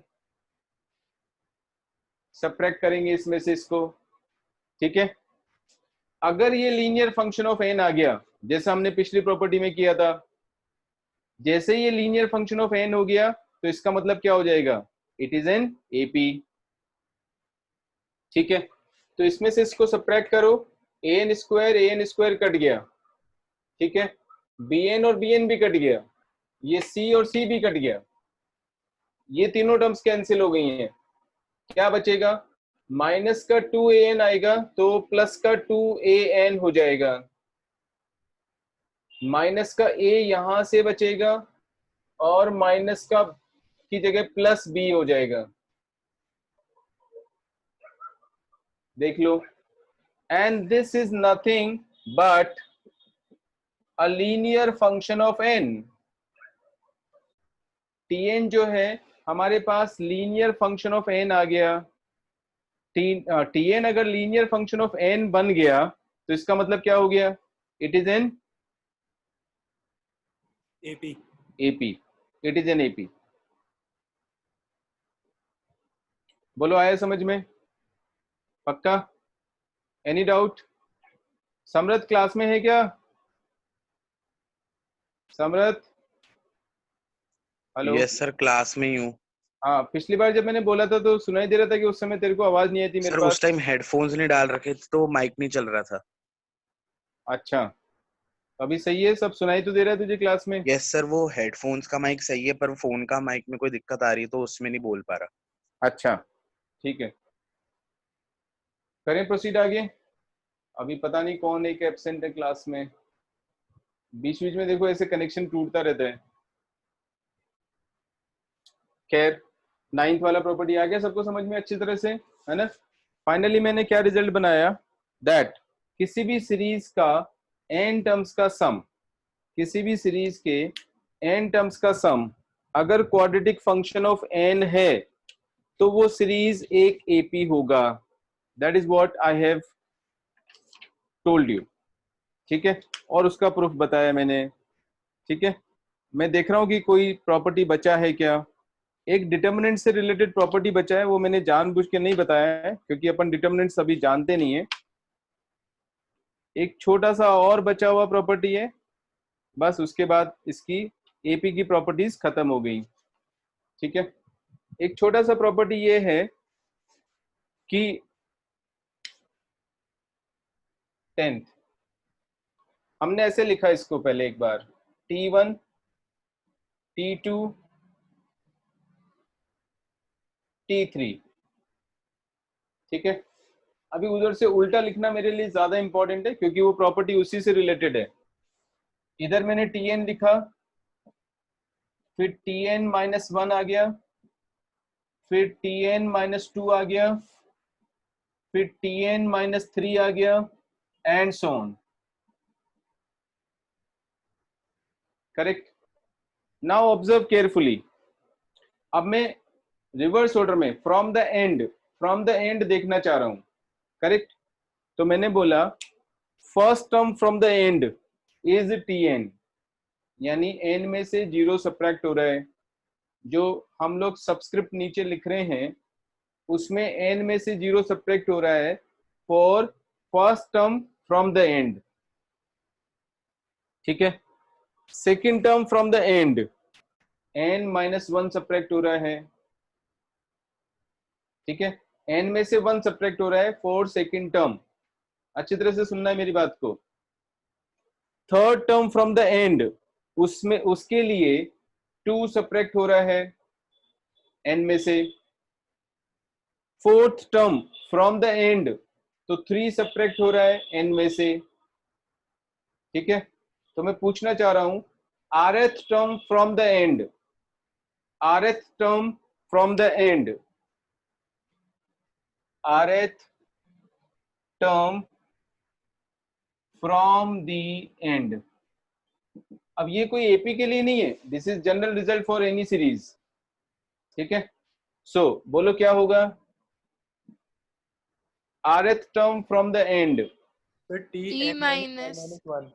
[SPEAKER 1] subtract करेंगे इसमें से इसको, ठीक है। अगर ये लीनियर फंक्शन ऑफ एन आ गया, जैसा हमने पिछली प्रॉपर्टी में किया था, जैसे ये लीनियर फंक्शन ऑफ एन हो गया तो इसका मतलब क्या हो जाएगा, इट इज एन एपी, ठीक है। तो इसमें से इसको सब्ट्रैक्ट करो, एन स्क्वायर कट गया, ठीक है, बी एन और बी एन भी कट गया, ये सी और सी भी कट गया, ये तीनों टर्म्स कैंसिल हो गई हैं। क्या बचेगा, माइनस का 2an आएगा तो प्लस का 2an हो जाएगा, माइनस का a यहां से बचेगा और माइनस का की जगह प्लस b हो जाएगा, देख लो। And this is nothing but a linear function of n। tn जो है हमारे पास लीनियर फंक्शन ऑफ n आ गया, tn अगर लीनियर फंक्शन ऑफ n बन गया तो इसका मतलब क्या हो गया, it is N
[SPEAKER 3] AP.
[SPEAKER 1] AP, it is N AP। बोलो आया समझ में, पक्का, एनी डाउट? समरथ क्लास में है क्या? समरथ, हेलो?
[SPEAKER 6] यस सर, क्लास में ही हूँ।
[SPEAKER 1] हाँ, पिछली बार जब मैंने बोला था तो सुनाई दे रहा था कि उस समय तेरे को आवाज नहीं आई थी मेरे
[SPEAKER 6] सर
[SPEAKER 1] पास।
[SPEAKER 6] उस टाइम हेडफोन्स नहीं डाल रखे थे तो माइक नहीं चल रहा था।
[SPEAKER 1] अच्छा, अभी सही है, सब सुनाई तो दे रहा है तुझे क्लास में?
[SPEAKER 6] यस सर, वो हेडफोन्स का माइक सही है पर फोन का माइक में कोई दिक्कत आ रही है तो उसमें नहीं बोल पा रहा।
[SPEAKER 1] अच्छा ठीक है, करें प्रोसीड आगे। अभी पता नहीं कौन एक एब्सेंट है क्लास में, बीच बीच में देखो ऐसे कनेक्शन टूटता रहता है। खैर, 9th वाला प्रॉपर्टी आ गया सबको समझ में अच्छी तरह से, है ना। फाइनली मैंने क्या रिजल्ट बनाया, दैट किसी भी सीरीज का n टर्म्स का सम, किसी भी सीरीज के n टर्म्स का सम अगर क्वाड्रेटिक फंक्शन ऑफ n है तो वो सीरीज एक एपी होगा। That is what I have told you, ठीक है, और उसका प्रूफ बताया मैंने, ठीक है। मैं देख रहा हूं कि कोई प्रॉपर्टी बचा है क्या, एक डिटर्मिनेंट से रिलेटेड प्रॉपर्टी बचा है, वो मैंने जानबूझ के नहीं बताया है क्योंकि अपन डिटर्मिनेंट्स अभी जानते नहीं है। एक छोटा सा और बचा हुआ प्रॉपर्टी है, बस उसके बाद इसकी एपी की प्रॉपर्टीज खत्म हो गई, ठीक है। एक छोटा सा प्रॉपर्टी ये है कि 10th हमने ऐसे लिखा इसको पहले एक बार, T1 T2 T3, ठीक है। अभी उधर से उल्टा लिखना मेरे लिए ज्यादा इंपॉर्टेंट है क्योंकि वो प्रॉपर्टी उसी से रिलेटेड है। इधर मैंने Tn लिखा, फिर Tn -1 आ गया, फिर Tn -2 आ गया, फिर Tn -3 आ गया, and so on, correct. Now observe carefully, अब मैं रिवर्स ऑर्डर में फ्रॉम द एंड देखना चाह रहा हूं, करेक्ट। तो मैंने बोला first term from the end is Tn, यानी n में से 0 सब्ट्रैक्ट हो रहा है, जो हम लोग सबस्क्रिप्ट नीचे लिख रहे हैं उसमें n में से 0 सब्ट्रैक्ट हो रहा है for first term from the end, ठीक है। Second term from the end n -1 subtract हो रहा है, ठीक है, n में से 1 सब्ट्रैक्ट हो रहा है फॉर सेकेंड टर्म, अच्छी तरह से सुनना है मेरी बात को। Third term from the end, उसमें उसके लिए 2 सब्ट्रैक्ट हो रहा है n में से। Fourth term from the end तो 3 सब्ट्रैक्ट हो रहा है n में से, ठीक है। तो मैं पूछना चाह रहा हूं rth term from the end, rth term from the end, rth term from the end. अब ये कोई एपी के लिए नहीं है, this is general result for any series, ठीक है। सो बोलो क्या होगा, rth term from the end,
[SPEAKER 3] फिर
[SPEAKER 4] T minus
[SPEAKER 3] -1.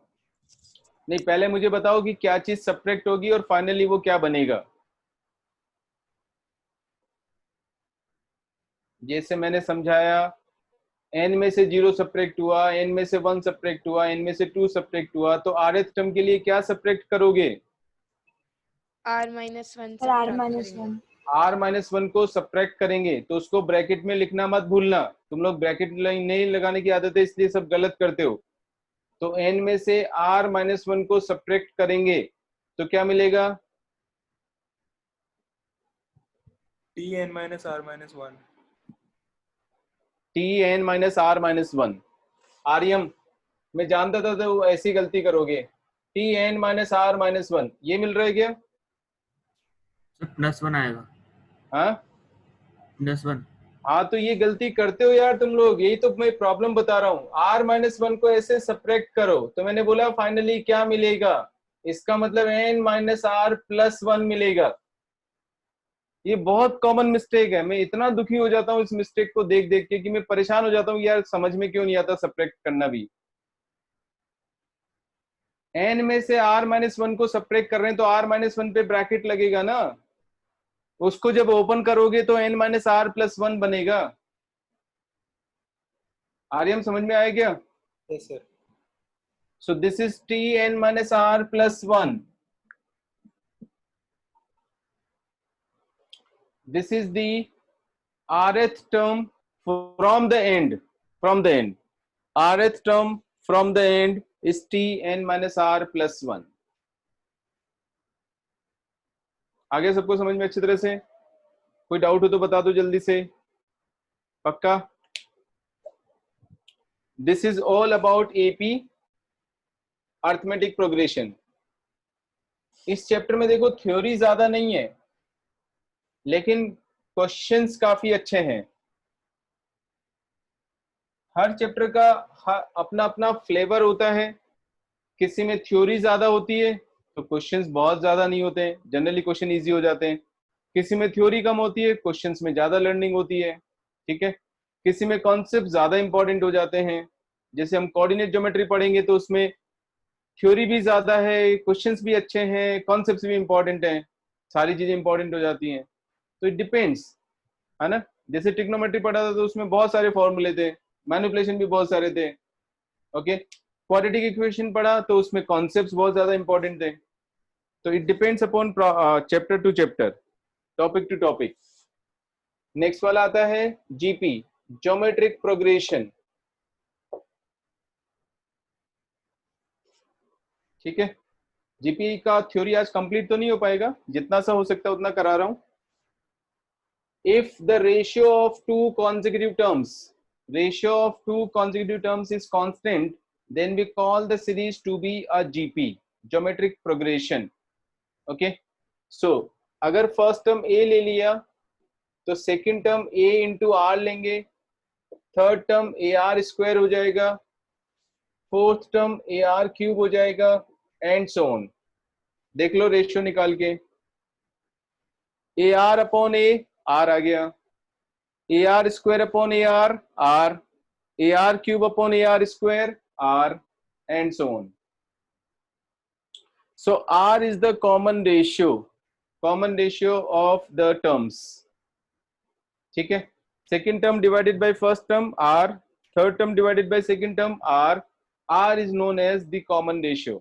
[SPEAKER 1] नहीं पहले मुझे बताओ कि क्या चीज सब्ट्रैक्ट होगी और फाइनली वो क्या बनेगा। जैसे मैंने समझाया, n में से 0 सब्ट्रैक्ट हुआ, n में से 1 सब्ट्रैक्ट हुआ, n में से 2 सब्ट्रैक्ट हुआ, तो rth टर्म के लिए क्या सब्ट्रैक्ट करोगे?
[SPEAKER 4] R minus 1
[SPEAKER 7] sir R minus 1.
[SPEAKER 1] r-1 को सब्ट्रैक्ट करेंगे, तो उसको ब्रैकेट में लिखना मत भूलना। तुम लोग ब्रैकेट नहीं लगाने की आदत है, इसलिए सब गलत करते हो। तो n में से r-1 को सब्ट्रैक्ट करेंगे तो क्या मिलेगा?
[SPEAKER 3] Tn minus R minus 1.
[SPEAKER 1] tn minus r-1। Aryam, मैं जानता था तो ऐसी गलती करोगे। tn minus r-1 ये मिल रहा है क्या?
[SPEAKER 2] सर +1 आएगा,
[SPEAKER 1] हाँ
[SPEAKER 2] +1.
[SPEAKER 1] हाँ, तो ये गलती करते हो यार तुम लोग, यही तो मैं प्रॉब्लम बता रहा हूँ। r-1 को ऐसे सब्ट्रैक्ट करो, तो मैंने बोला फाइनली क्या मिलेगा, इसका मतलब n minus r+1 मिलेगा। ये बहुत कॉमन मिस्टेक है, मैं इतना दुखी हो जाता हूँ इस मिस्टेक को देख देख के कि मैं परेशान हो जाता हूँ यार, समझ में क्यों नहीं आता सब्ट्रैक्ट करना भी। n में से r-1 को सब्ट्रैक्ट कर रहे हैं तो r-1 पे ब्रैकेट लगेगा ना, उसको जब ओपन करोगे तो n minus r+1 बनेगा। आर्यम समझ में आया क्या?
[SPEAKER 3] Yes, sir.
[SPEAKER 1] So this is tn minus r+1. This is the rth term from the end. Rth term from the end is tn minus r+1. आगे सबको समझ में अच्छी तरह से? कोई डाउट हो तो बता दो जल्दी से, पक्का? This is all about AP arithmetic progression. इस चैप्टर में देखो थ्योरी ज्यादा नहीं है, लेकिन क्वेश्चंस काफी अच्छे हैं। हर चैप्टर का अपना अपना फ्लेवर होता है। किसी में थ्योरी ज्यादा होती है तो क्वेश्चंस बहुत ज्यादा नहीं होते हैं, जनरली क्वेश्चन इजी हो जाते हैं। किसी में थ्योरी कम होती है, क्वेश्चंस में ज्यादा लर्निंग होती है, ठीक है। किसी में कॉन्सेप्ट ज्यादा इंपॉर्टेंट हो जाते हैं, जैसे हम कोऑर्डिनेट ज्योमेट्री पढ़ेंगे तो उसमें थ्योरी भी ज्यादा है, क्वेश्चंस भी अच्छे हैं, कॉन्सेप्ट्स भी इंपॉर्टेंट हैं, सारी चीजें इंपॉर्टेंट हो जाती हैं। तो इट डिपेंड्स, है ना। जैसे ट्रिग्नोमेट्री पढ़ा था तो उसमें बहुत सारे फॉर्मूले थे, मैनिपुलेशन भी बहुत सारे थे, ओके। क्वाड्रेटिक इक्वेशन पढ़ा तो उसमें कॉन्सेप्ट्स बहुत ज्यादा इंपॉर्टेंट थे। तो it depends upon chapter to chapter, topic to topic. Next वाला आता है जीपी, ज्योमेट्रिक प्रोग्रेशन, ठीक है। जीपी का थ्योरी आज कंप्लीट तो नहीं हो पाएगा, जितना सा हो सकता है उतना करा रहा हूं। If the ratio of two consecutive terms is constant, then we call the series to be a GP, geometric progression. Okay, so अगर फर्स्ट टर्म a ले लिया तो second term a into r लेंगे, थर्ड टर्म AR स्क्वायर हो जाएगा, fourth term AR cube हो जाएगा, and so on. देख लो रेशियो निकाल के, AR अपॉन A आर आ गया, AR square upon AR r, AR cube upon AR square r, and so on. So R is the common ratio of the terms, ठीक है। Second term divided by first term R, third term divided by second term R, R is known as the common ratio।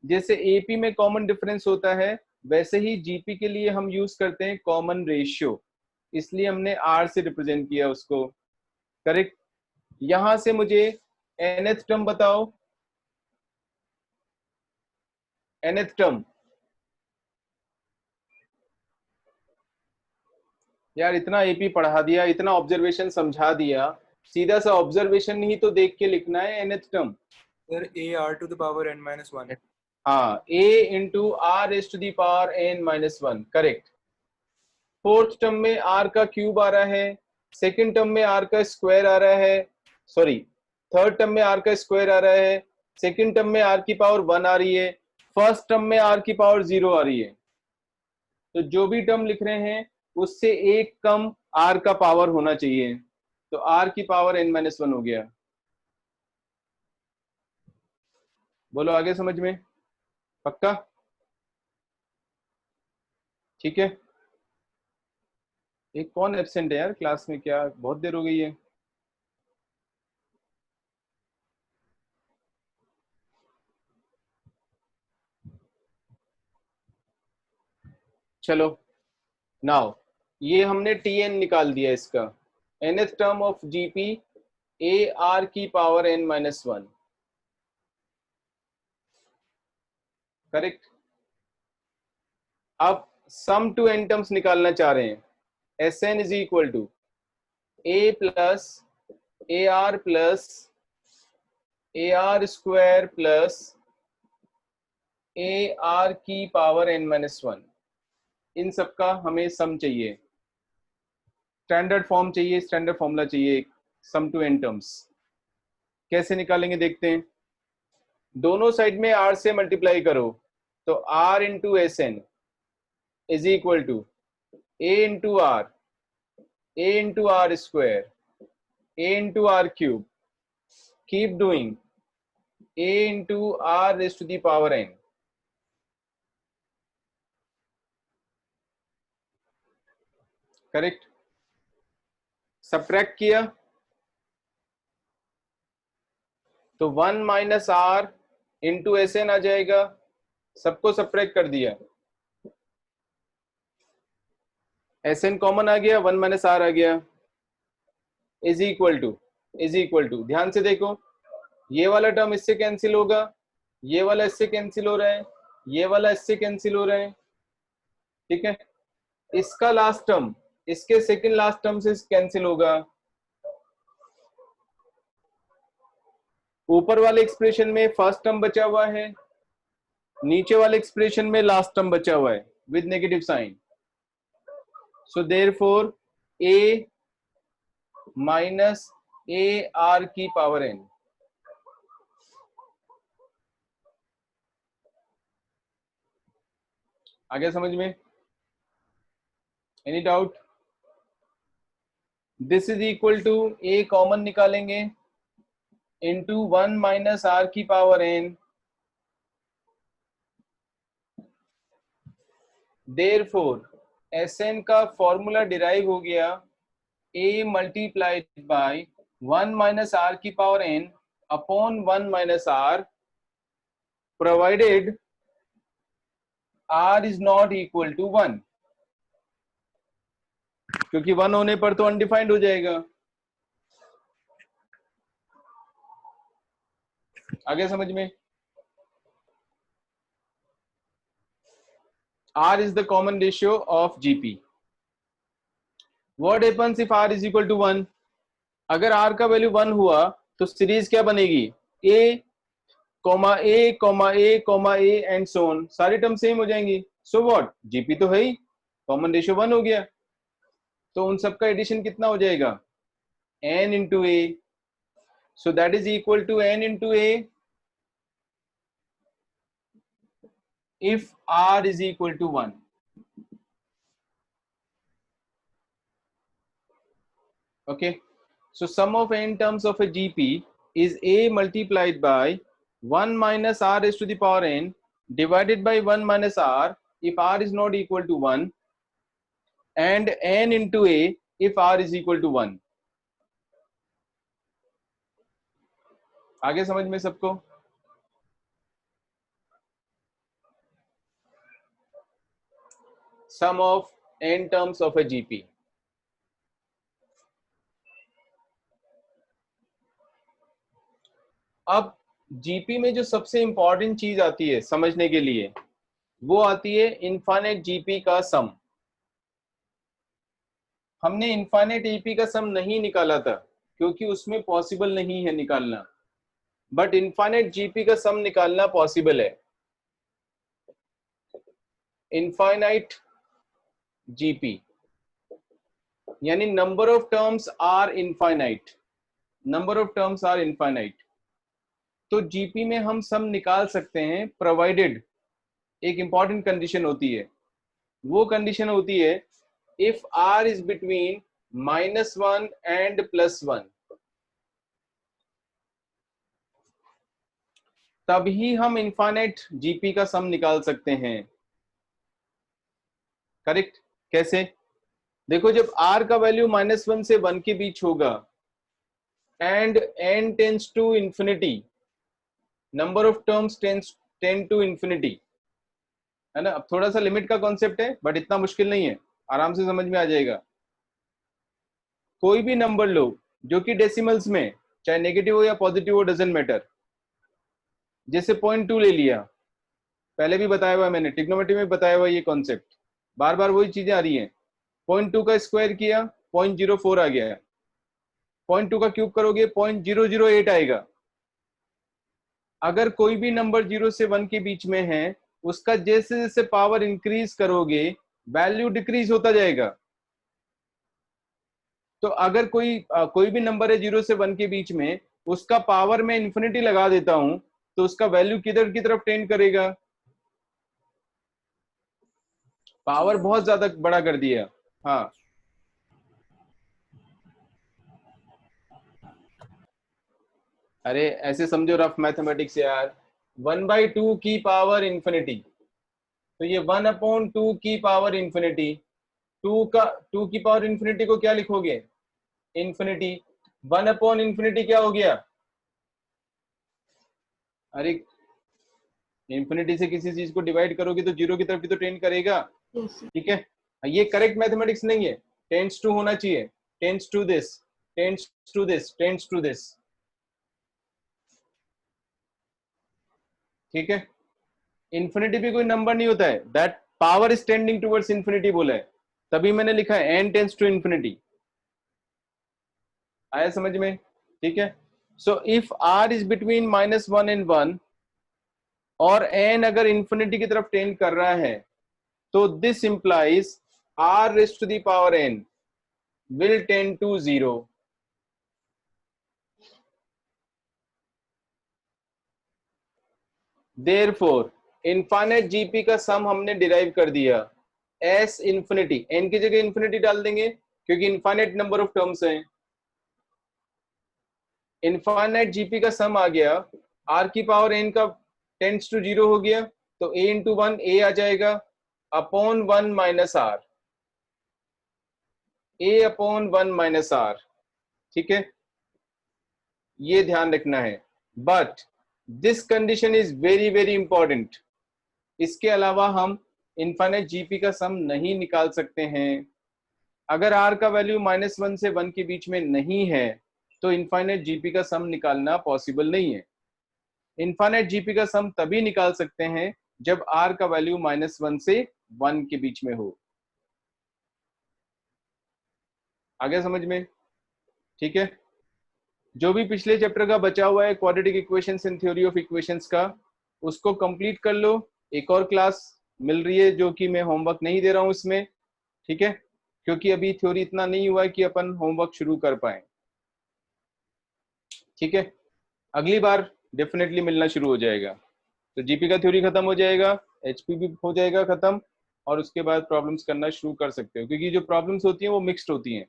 [SPEAKER 1] जैसे AP में common difference होता है, वैसे ही GP के लिए हम यूज करते हैं कॉमन रेशियो, इसलिए हमने R से रिप्रेजेंट किया उसको, करेक्ट। यहां से मुझे nth टर्म बताओ, nth टर्म। यार इतना एपी पढ़ा दिया, इतना ऑब्जर्वेशन समझा दिया, सीधा सा ऑब्जर्वेशन ही तो देख के लिखना है nth term.
[SPEAKER 3] Sir, AR to the power n minus 1.
[SPEAKER 1] हाँ, a into r s to the power n minus 1, correct. Fourth term में r का क्यूब आ रहा है, सेकेंड टर्म में r का स्क्वायर आ रहा है, सॉरी थर्ड टर्म में r का स्क्वायर आ रहा है, सेकेंड टर्म में r की पावर 1 आ रही है, फर्स्ट टर्म में r की पावर 0 आ रही है। तो जो भी टर्म लिख रहे हैं उससे एक कम r का पावर होना चाहिए, तो r की पावर n माइनस 1 हो गया। बोलो आगे समझ में, पक्का? ठीक है, एक कौन एब्सेंट है यार क्लास में, क्या बहुत देर हो गई है। चलो नाउ ये हमने Tn निकाल दिया इसका, nth term of GP a r की power n minus one, correct. अब सम टू n टर्म्स निकालना चाह रहे हैं, Sn is equal to a plus a r plus a r square plus a r की पावर n माइनस वन। इन सबका हमें सम चाहिए, स्टैंडर्ड फॉर्म चाहिए, स्टैंडर्ड फॉर्मूला चाहिए सम टू n टर्म्स। कैसे निकालेंगे देखते हैं। दोनों साइड में r से मल्टीप्लाई करो तो r into S n is equal to a into r square a into r cube, keep doing a into r raise to the power n। Correct. Subtract किया तो 1 minus r into S n आ जाएगा, सबको subtract कर दिया, S N common आ गया, 1 minus are आ गया, इज इक्वल टू ध्यान से देखो, ये वाला टर्म इससे कैंसिल होगा, ये वाला इससे कैंसिल हो रहा है, ये वाला इससे कैंसिल हो रहा है, ठीक है। इसका लास्ट टर्म इसके सेकंड लास्ट टर्म से कैंसिल होगा, ऊपर वाले एक्सप्रेशन में फर्स्ट टर्म बचा हुआ है, नीचे वाले एक्सप्रेशन में लास्ट टर्म बचा हुआ है with negative sign. So therefore a minus a r की पावर n। आ गया समझ में? Any doubt? This is equal to a common निकालेंगे इंटू 1 माइनस आर की पावर n, देयरफॉर Sn का फॉर्मूला डिराइव हो गया a multiplied by 1 minus r की power n upon 1 minus r, provided r is not equal to 1, क्योंकि 1 होने पर तो अनडिफाइंड हो जाएगा। आगे समझ में? R is the common ratio of GP. What happens if R is equal to 1? अगर R का वैल्यू 1 हुआ तो सीरीज क्या बनेगी? A, A and so on, सारी टर्म सेम हो जाएंगी। सो व्हाट, GP तो है ही, कॉमन रेशियो 1 हो गया, तो उन सबका एडिशन कितना हो जाएगा? N into A, so that is equal to N into A if R is equal to 1. Okay, so sum of n terms of a GP is A multiplied by 1 minus R raised to the power n divided by 1 minus R if R is not equal to 1, and n into A if R is equal to 1. आगे समझ में सबको? Sum of n terms of a GP. अब GP में जो सबसे important चीज आती है समझने के लिए, वो आती है इनफाइनाइट GP का सम। हमने इनफाइनाइट GP का सम नहीं निकाला था क्योंकि उसमें पॉसिबल नहीं है निकालना, बट इनफाइनाइट GP का सम निकालना पॉसिबल है। इनफाइनाइट GP यानी number of terms are infinite, number of terms are infinite. तो GP में हम सम निकाल सकते हैं, प्रोवाइडेड एक इंपॉर्टेंट कंडीशन होती है, वो कंडीशन होती है if R is between -1 and +1, तभी हम इनफाइनाइट GP का सम निकाल सकते हैं। करेक्ट? कैसे? देखो जब r का वैल्यू -1 से 1 के बीच होगा and n tends to infinity, number of terms tend to infinity, है ना। अब थोड़ा सा लिमिट का कॉन्सेप्ट है बट इतना मुश्किल नहीं है, आराम से समझ में आ जाएगा। कोई भी नंबर लो जो कि डेसिमल्स में, चाहे नेगेटिव हो या पॉजिटिव हो, डजंट मैटर। जैसे 0.2 ले लिया, पहले भी बताया हुआ है मैंने, ट्रिग्नोमेट्री में बताया हुआ ये कॉन्सेप्ट, बार बार वही चीजें आ रही हैं। 0.2 का स्क्वायर किया 0.04 आ गया, 0.2 का क्यूब करोगे 0.008 आएगा। अगर कोई भी नंबर 0 से 1 के बीच में है, उसका जैसे जैसे पावर इंक्रीज करोगे वैल्यू डिक्रीज होता जाएगा। तो अगर कोई भी नंबर है 0 से 1 के बीच में, उसका पावर मैं इंफिनिटी लगा देता हूं, तो उसका वैल्यू किधर की तरफ टेंड करेगा? पावर बहुत ज्यादा बड़ा कर दिया। हाँ, अरे ऐसे समझो रफ मैथमेटिक्स यार, 1/2 की पावर इंफिनिटी, तो ये 1/2 की पावर इंफिनिटी, 2 की पावर इंफिनिटी को क्या लिखोगे? इंफिनिटी। 1/इंफिनिटी क्या हो गया? अरे इंफिनिटी से किसी चीज को डिवाइड करोगे तो 0 की तरफ भी तो टेंड करेगा, ठीक है। ये करेक्ट मैथमेटिक्स नहीं है, टेंड्स टू होना चाहिए, tends to this, tends to this, tends to this, ठीक है। इंफिनिटी भी कोई नंबर नहीं होता है, that power is tending towards infinity बोला है, तभी मैंने लिखा है n टेंड्स टू इंफिनिटी। आया समझ में? ठीक है। So if r is between -1 and 1 और n अगर इंफिनिटी की तरफ टेंड कर रहा है, तो this implies r raised to the power n will tend to 0। Therefore, infinite GP का सम हमने डिराइव कर दिया, s इंफिनिटी, n की जगह इंफिनिटी डाल देंगे क्योंकि इनफाइनाइट नंबर ऑफ टर्म्स हैं। इनफाइनाइट जीपी का सम आ गया, r की पावर n का टेंड्स टू 0 हो गया, तो a इंटू 1 a आ जाएगा upon 1 minus r, a upon 1 minus r, ठीक है। ये ध्यान रखना है, but this condition is very very important. इसके अलावा हम इनफाइनाइट जीपी का सम नहीं निकाल सकते हैं। अगर r का वैल्यू -1 से 1 के बीच में नहीं है, तो इनफाइनाइट जीपी का सम निकालना पॉसिबल नहीं है। इनफाइनाइट जीपी का सम तभी निकाल सकते हैं जब r का वैल्यू -1 से 1 के बीच में हो। आगे समझ में? ठीक है। जो भी पिछले चैप्टर का बचा हुआ है quadratic equations and theory of equations का, उसको कंप्लीट कर लो। एक और क्लास मिल रही है जो कि मैं होमवर्क नहीं दे रहा हूं इसमें, ठीक है, क्योंकि अभी थ्योरी इतना नहीं हुआ है कि अपन होमवर्क शुरू कर पाए, ठीक है। अगली बार डेफिनेटली मिलना शुरू हो जाएगा, तो जीपी का थ्योरी खत्म हो जाएगा, एचपी भी हो जाएगा खत्म, और उसके बाद प्रॉब्लम्स करना शुरू कर सकते हो, क्योंकि जो प्रॉब्लम्स होती हैं वो मिक्स्ड होती हैं।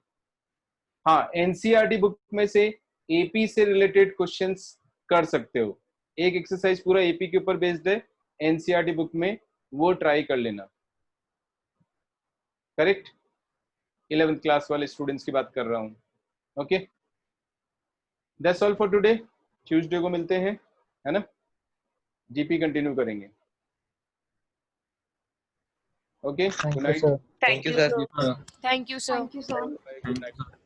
[SPEAKER 1] हाँ, एनसीईआरटी बुक में से एपी से रिलेटेड क्वेश्चंस कर सकते हो, एक एक्सरसाइज पूरा एपी के ऊपर बेस्ड है एनसीईआरटी बुक में, वो ट्राई कर लेना। करेक्ट, 11th क्लास वाले स्टूडेंट्स की बात कर रहा हूँ। Okay, that's all for today. Tuesday को मिलते हैं, है ना, जीपी कंटिन्यू करेंगे। Okay, good night.
[SPEAKER 5] Thank you, sir.
[SPEAKER 4] Thank you, sir.
[SPEAKER 3] Bye, good night.